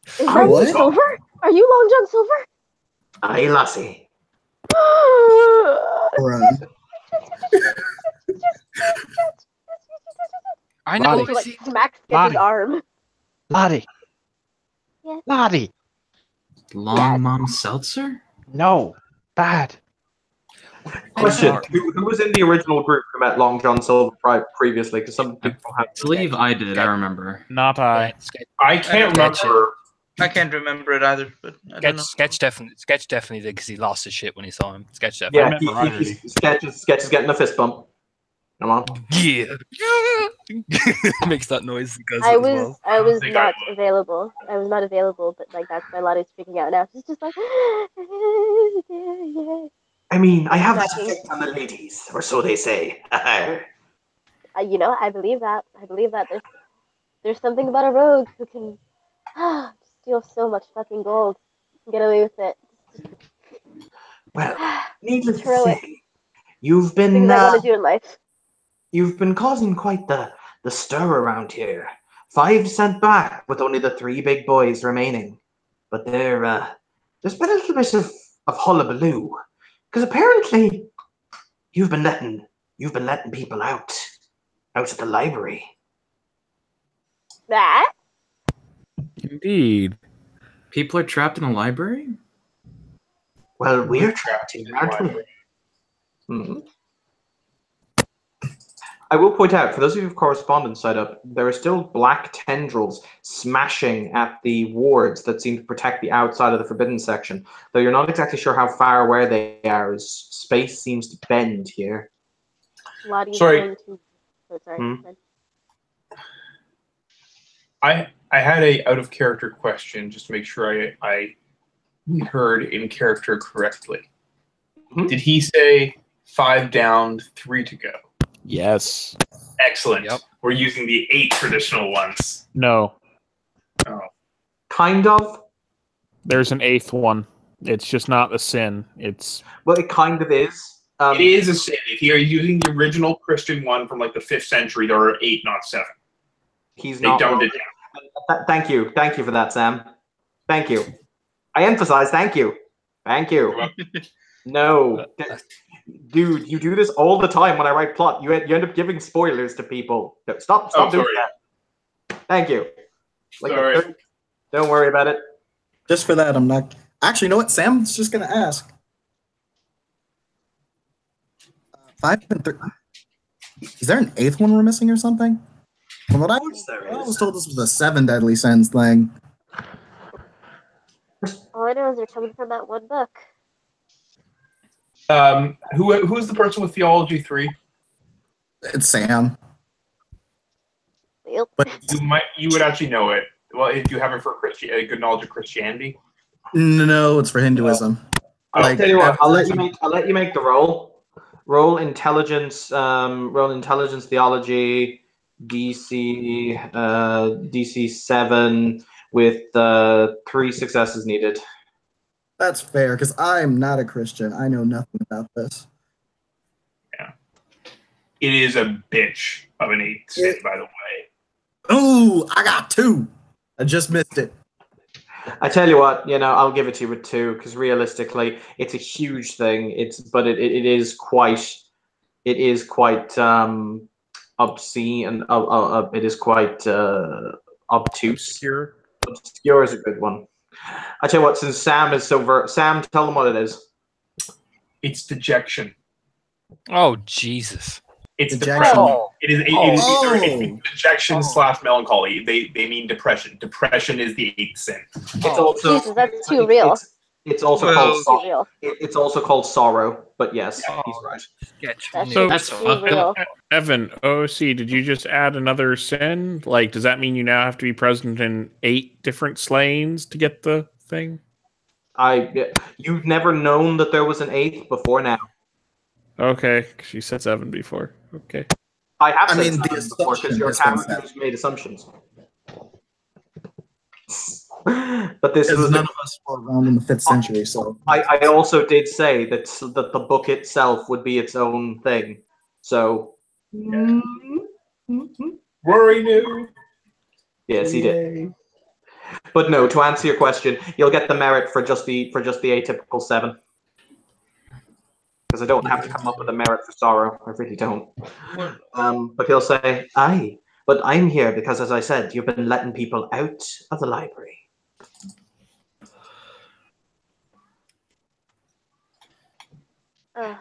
Is that you, Silver? Are you Long John Silver? Aye, lassie. I know. Lottie. Like smacks Lottie. his arm. Lottie. Yes. Lottie. Long Mom Seltzer? No. Bad. Question: Who was in the original group who met Long John Silver previously? Because some people have. I believe I did. I remember. Not I. I can't remember. I can't remember it either, but I don't know. Sketch definitely did because he lost his shit when he saw him. Sketch Yeah, definitely. Sketch is getting a fist bump. Come on. Yeah. Makes that noise. Because I was not available. I was not available, but like that's why Lottie's freaking out now. She's just like, I mean, I have Smacking. this effect on the ladies, or so they say. you know, I believe that. I believe that there's something about a rogue who can steal so much fucking gold and get away with it. Well, needless to Throw it. say, you've been Things I want to do in life. you've been causing quite the stir around here. 5 sent back, with only the 3 big boys remaining. But there's been a little bit of hullabaloo, because apparently you've been letting people out at the library. That? Indeed. People are trapped in a library? Well, we're trapped here, aren't we? Mm-hmm. I will point out, for those of you with correspondence set up, there are still black tendrils smashing at the wards that seem to protect the outside of the forbidden section, though you're not exactly sure how far away they are, as space seems to bend here. Sorry. I had a out of character question just to make sure I heard in character correctly. Mm-hmm. Did he say 5 down, 3 to go? Yes. Excellent. Yep. We're using the 8 traditional ones. No. Oh. Kind of. There's an 8th one. It's just not a sin. Well, it kind of is. It is a sin. If you're using the original Christian one from like the 5th century, there are 8, not 7. They dumbed it down. Thank you for that, Sam. Thank you. I emphasize. Thank you. No. Dude, you do this all the time when I write plot. You end up giving spoilers to people. No, stop doing that. Thank you. Sorry. Don't worry about it. Just for that, I'm not... Actually, you know what? Sam's just going to ask. 5 and 3... Is there an 8th one we're missing or something? From what I was told, this was a 7 deadly sins thing. All I know is they're coming from that one book. Who's the person with Theology 3? It's Sam. But you would actually know it. Well, if you have it for a good knowledge of Christianity. No, it's for Hinduism. I'll tell you what. I'll let you make the roll. Roll intelligence. Roll intelligence theology. DC 7 with 3 successes needed. That's fair, because I'm not a Christian. I know nothing about this. Yeah. It is a bitch of an 8 sin, by the way. Ooh, I got 2. I just missed it. I tell you what, I'll give it to you with 2, because realistically, it's a huge thing. It is quite obscene, and it is quite obtuse. Obscure is a good one. I tell you what, since Sam is Sam, tell them what it is. It's dejection. Oh, Jesus. It's depression. It is dejection / melancholy. They mean depression. Depression is the 8th sin. It's also Jesus, that's too real. It's also called it's also called sorrow. But yes, he's right. So that's Evan, OC, did you just add another sin? Like, does that mean you now have to be present in 8 different slayings to get the thing? You've never known that there was an 8th before now. Okay, she said 7 before. Okay. I have said 7 before because your characters made assumptions. But this was none of us were around in the 5th century, so I also did say that the book itself would be its own thing. So Rory knew. Yes, he did. But no, to answer your question, you'll get the merit for just the atypical 7. Because I don't have to come up with a merit for sorrow. I really don't. But he'll say, aye, but I'm here because, as I said, you've been letting people out of the library.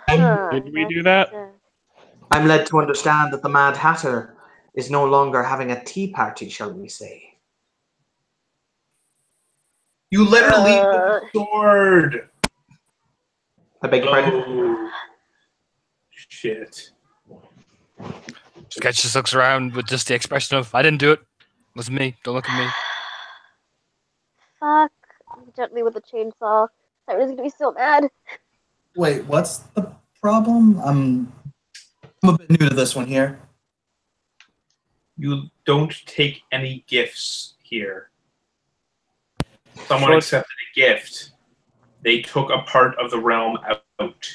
Did we do that? I'm led to understand that the Mad Hatter is no longer having a tea party, shall we say. You let her leave with the sword. I beg your pardon? Shit. Sketch just looks around with just the expression of, I didn't do it. It wasn't me. Don't look at me. Fuck. Gently with the chainsaw. I was going to be so mad. Wait, what's the problem? I'm a bit new to this one here. You don't take any gifts here. Someone accepted a gift. They took a part of the realm out.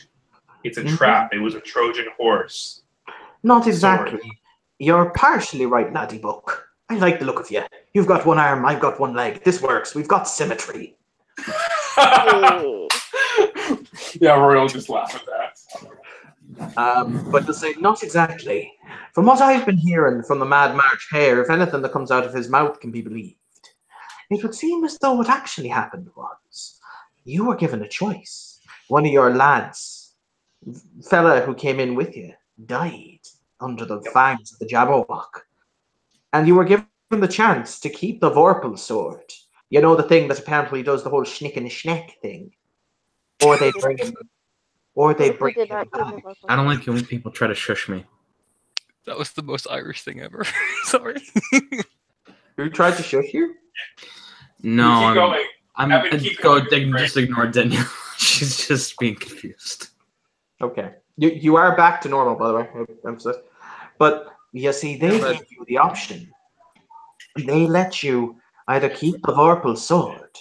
It's a trap. It was a Trojan horse. Not exactly. You're partially right, Laddie Book. I like the look of you. You've got one arm, I've got one leg. This works. We've got symmetry. Yeah, Roy will just laugh at that. But to say, not exactly. From what I've been hearing from the Mad March Hare, if anything that comes out of his mouth can be believed, it would seem as though what actually happened was you were given a choice. One of your lads, fella who came in with you, died under the fangs of the Jabberwock. And you were given the chance to keep the Vorpal sword. You know, the thing that apparently does the whole schnick and schneck thing. Or they bring him back. I don't like it when people try to shush me. That was the most Irish thing ever. Sorry. Who tried to shush you? No, just ignore Danielle. She's just being confused. Okay. You are back to normal, by the way. But you see, they gave you the option. They let you either keep the Vorpal sword,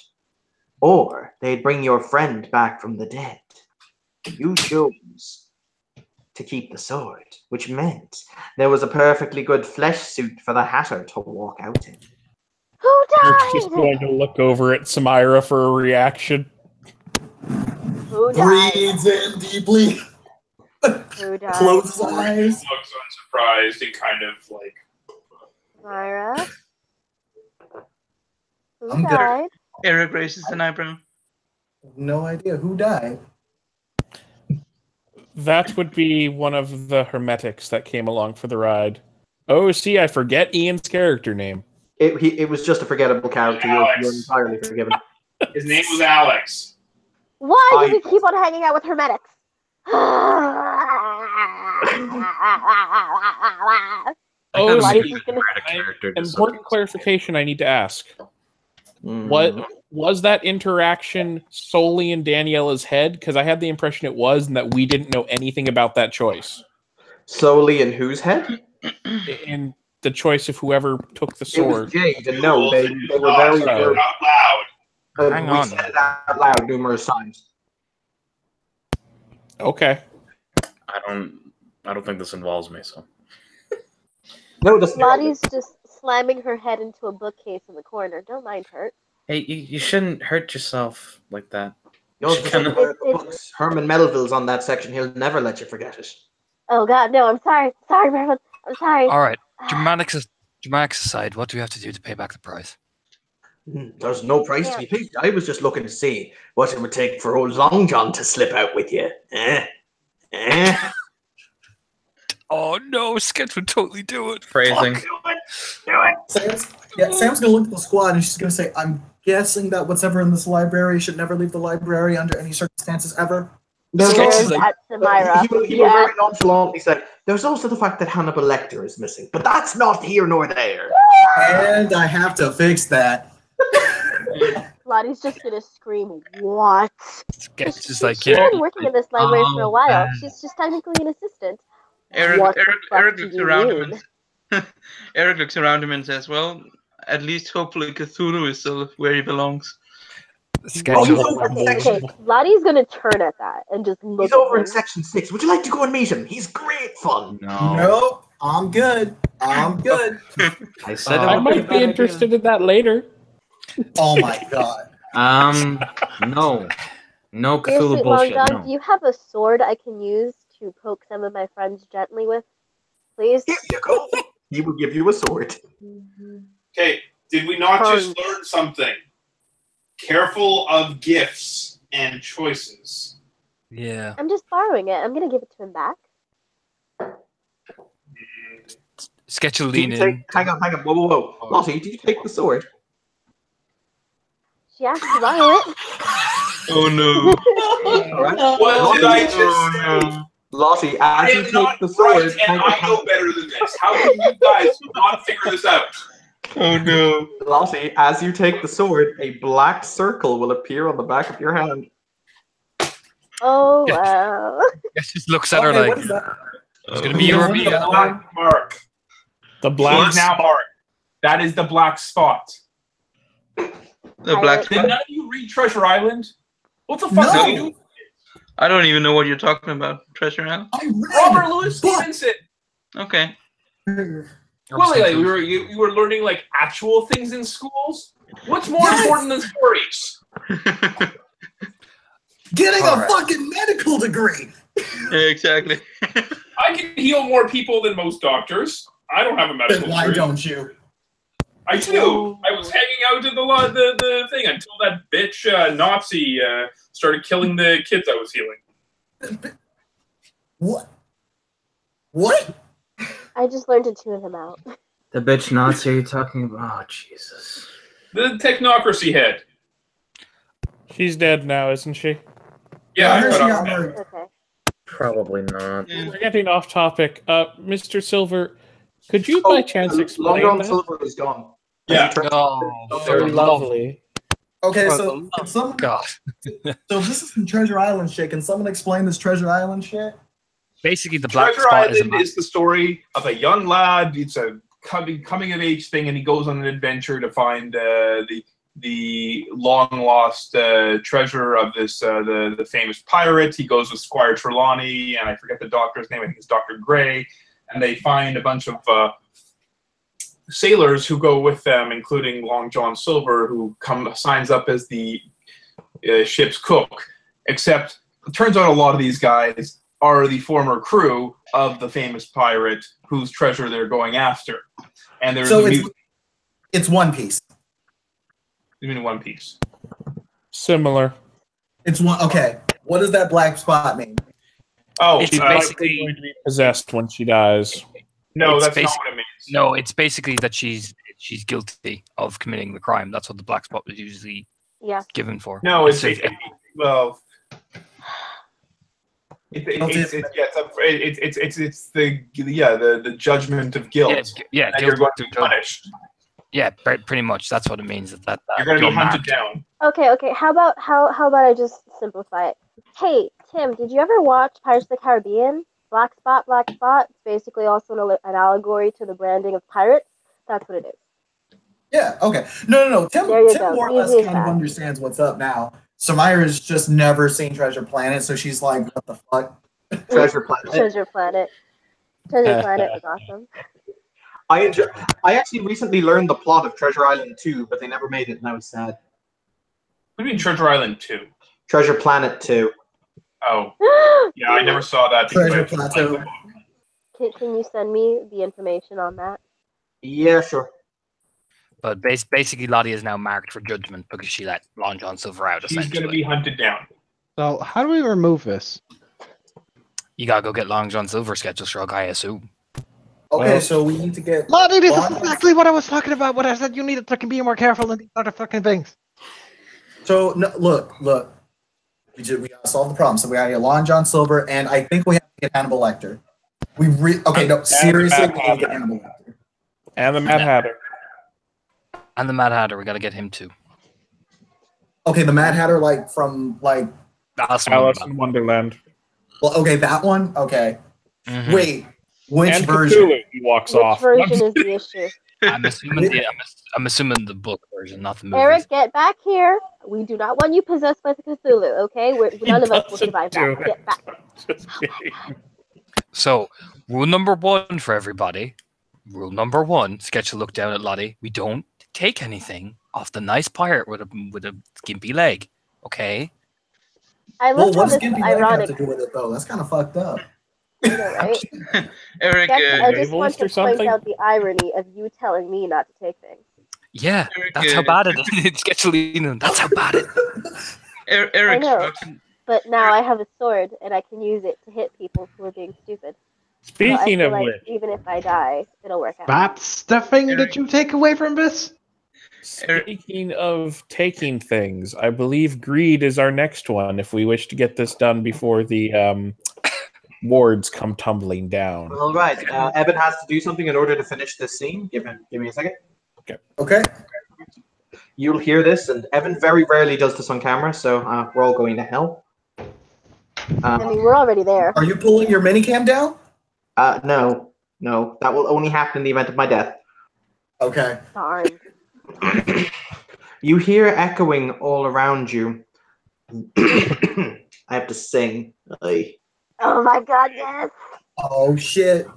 or they'd bring your friend back from the dead. You chose to keep the sword, which meant there was a perfectly good flesh suit for the Hatter to walk out in. Who We're died? just going to look over at Samira for a reaction. Who died? Breathes in deeply. Who died? Closes his eyes. Looks unsurprised and kind of like. Myra? Who I'm good. died? Eric raises an eyebrow. No idea who died. That would be one of the Hermetics that came along for the ride. Oh, see, I forget Ian's character name. It was just a forgettable character. You're entirely forgiven. His name was Alex. Why do we keep on hanging out with Hermetics? Oh, character. Important clarification I need to ask. What was that interaction solely in Daniella's head? Because I had the impression it was, and that we didn't know anything about that choice. Solely in whose head? In the choice of whoever took the sword. It was Jade, and no, they were very out loud. Hang we on. said it out loud numerous times. Okay. I don't think this involves me, so. No, Lottie's just slamming her head into a bookcase in the corner. Don't mind her. Hey, you shouldn't hurt yourself like that. You also said the books. Herman Melville's on that section. He'll never let you forget it. Oh God, no! I'm sorry. Sorry, Merlin. I'm sorry. All right. Dramatics aside, what do we have to do to pay back the prize? There's no price to be paid. I was just looking to see what it would take for old Long John to slip out with you. Oh no, Sketch would totally do it. Phrasing. Do it. Sam's gonna look at the squad and she's gonna say, "I'm guessing that whatever in this library should never leave the library under any circumstances ever." There's that Samira. He will very nonchalantly say, "There's also the fact that Hannibal Lecter is missing, but that's not here nor there." And I have to fix that. Lottie's just gonna scream, "What?" Sketch is like, She's been working in this library for a while. She's just technically an assistant. Eric What the fuck Eric do looks you around mean? him and Eric looks around him and says, "Well, at least hopefully Cthulhu is still where he belongs." Okay. Lottie's gonna turn at that and just look. He's over in section 6. Would you like to go and meet him? He's great fun. No, I'm good. I'm good. I said I might be interested in that later. Oh my God. No Seriously, Cthulhu Long bullshit. John, No. do you have a sword I can use to poke some of my friends gently with? Please? Here you go. He will give you a sword. Okay, did we not just learn something? Careful of gifts and choices. Yeah. I'm just borrowing it. I'm gonna give it to him back. Sketch will Did you lean take- in. Hang on. Whoa. Lottie, did you take the sword? She asked to borrow it. Oh no. All right. What did I just say? Lottie, I as you am take not the sword, right, and I know better than this. How can you guys not figure this out? Oh no. Lottie, as you take the sword, a black circle will appear on the back of your hand. Oh wow. Sketch just looks at her Okay, like, what is that? it's gonna be you or me. Black mark. The He black. is now marked. That is the black spot. The black. Did none of you read Treasure Island? What the fuck No. are you doing? I don't even know what you're talking about. Treasure Island. I read, Robert Louis but- Stevenson. Okay. Well, like, you were learning like actual things in schools. What's more important than stories? Getting a fucking medical degree. Exactly. I can heal more people than most doctors. I don't have a medical Then why degree. don't you? I do. I was hanging out in the thing until that bitch Nazi started killing the kids I was healing. What? What? I just learned to tune him out. The bitch Nazi you're talking about? Oh, Jesus. The technocracy head. She's dead now, isn't she? Yeah, I heard she got got off. murdered. Okay. Probably not. We're getting off topic. Mr. Silver, could you by chance Long explain John that? Silver is gone. Yeah. Oh, Very lovely. Okay, For so the can someone, God. so this is some Treasure Island shit. Can someone explain this Treasure Island shit? Basically, the black Treasure spot Island is is the story of a young lad. It's a coming of age thing, and he goes on an adventure to find the long lost treasure of this the famous pirate. He goes with Squire Trelawney, and I forget the doctor's name. I think it's Dr. Gray, and they find a bunch of sailors who go with them, including Long John Silver, who signs up as the ship's cook. Except it turns out a lot of these guys are the former crew of the famous pirate whose treasure they're going after. And there's So it's One Piece. You mean One Piece? Similar. It's one. Okay, what does that black spot mean? Oh, It's She's basically going to be possessed when she dies. no, it's that's not basic- what it means. No, it's basically that she's guilty of committing the crime. That's what the black spot was usually Yeah. given for. No, it's It's- well. It's the judgment of guilt. yeah, and you're guilt going to to be judge. punished. Yeah, pretty much. That's what it means. That You're going to be you're hunted marked. down. Okay. How about I just simplify it? Hey, Tim, did you ever watch Pirates of the Caribbean? Black Spot. It's basically also an allegory to the branding of pirates. That's what it is. Yeah. Okay. No. Tim There you Tim go. more or less Easy as kind of that. understands what's up now. Samira's just never seen Treasure Planet, so she's like, "What the fuck?" Treasure Planet. Treasure Planet. Treasure Planet was awesome. I actually recently learned the plot of Treasure Island 2, but they never made it, and I was sad. What do you mean Treasure Island 2? Treasure Planet 2. Oh, yeah, I never saw that. because Treasure I just liked Plateau. the book. Can you send me the information on that? Yeah, sure. But basically, Lottie is now marked for judgment because she let Long John Silver out. She's going to Essentially, be hunted down. So how do we remove this? you gotta go get Long John Silver sketch shrug. I assume. Okay, Well- so we need to get. Lottie, this is Long- exactly what I was talking about when I said you needed to be more careful than these other fucking things. So no, look. We gotta solve the problem. So we gotta get Long John Silver, and I think we have to get Hannibal Lecter. Seriously, Mad we gotta get Hatter. Hannibal Lecter. And the Mad Hatter. And the Mad Hatter, we gotta get him too. Okay, the Mad Hatter, from Alice in Alice Wonderland. in Wonderland. well, okay, that one. Okay, Mhm. wait, which And version? Cthulhu, he walks Which off. version is the issue? I'm assuming the book version, not the movie. Eric, get back here. We do not want you possessed by the Cthulhu, okay? None of us will doesn't survive do that. it. Get back. Just kidding. So, rule number 1 for everybody. Rule number 1: sketch a look down at Lottie. We don't take anything off the nice pirate with a skimpy leg. Okay. I Well, love what how does this is Gimpy Leg have ironic, to do with it, though? That's kind of fucked up. you know, right? Eric, I just want Ableist to or point something? out the irony of you telling me not to take things. Yeah, Eric, that's how bad it is. It's Sketchalina. That's how bad it is. Eric, I know. But now I have a sword, and I can use it to hit people who are being stupid. So I Speaking feel of like which, even if I die, it'll work out. That's the thing that you take away from this? speaking of taking things, I believe greed is our next one if we wish to get this done before the wards come tumbling down. All right. Evan has to do something in order to finish this scene. Give me a second. Okay. You'll hear this, and Evan very rarely does this on camera, so we're all going to hell. I mean, we're already there. Are you pulling your minicam down? No. That will only happen in the event of my death. Okay. Darn. You hear echoing all around you. I have to sing. Oh my god, yes! Oh shit.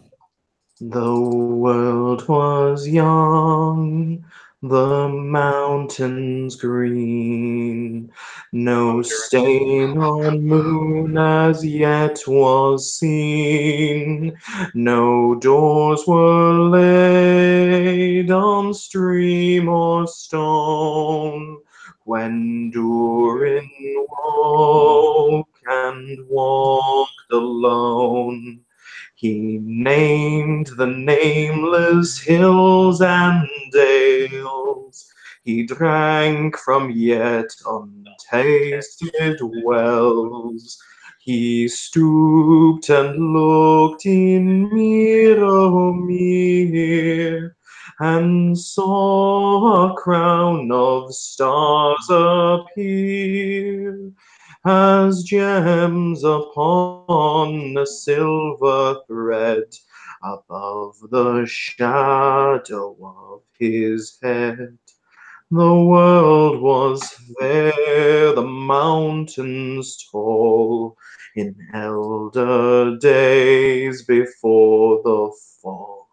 The world was young, the mountains green, no stain on moon as yet was seen, no doors were laid on stream or stone, when Durin woke and walked alone. He named the nameless hills and dales. He drank from yet untasted wells. He stooped and looked in Mirror, and saw a crown of stars appear, as gems upon a silver thread, above the shadow of his head. The world was fair, the mountains tall, in elder days before the fall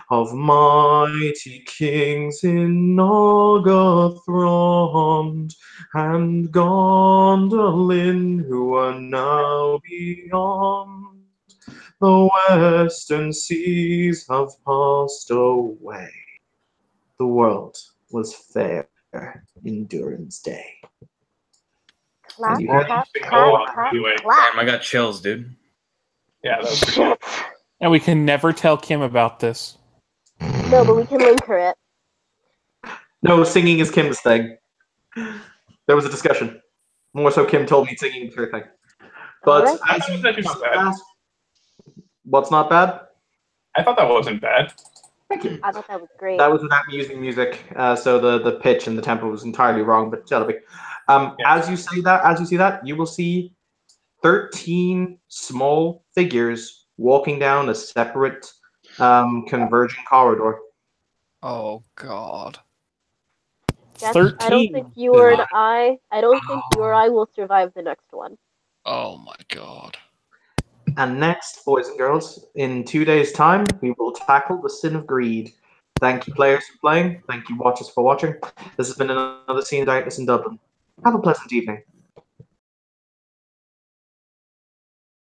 of mighty kings in Nargothrond, and Gondolin, who are now beyond. The western seas have passed away. The world was fair in Durin's day. Clap, And clap, Big clap, hole clap, anyway. clap. Damn, I got chills, dude. Yeah, that was Shit. And we can never tell Kim about this. No, but we can link her it. No, singing is Kim's thing. There was a discussion. More so, Kim told me singing was her thing. But Alright. as you asked, what's not bad? I thought that wasn't bad. Thank you. I thought that was great. That was without me using music, so the pitch and the tempo was entirely wrong. But that'll be. As you see that, you will see 13 small figures walking down a separate converging corridor. Oh God. Yes, 13. I don't think you or I will survive the next one. Oh my God. And next, boys and girls, in 2 days' time, we will tackle the sin of greed. Thank you, players, for playing. Thank you, watchers, for watching. This has been another Scene of Darkness in Dublin. Have a pleasant evening.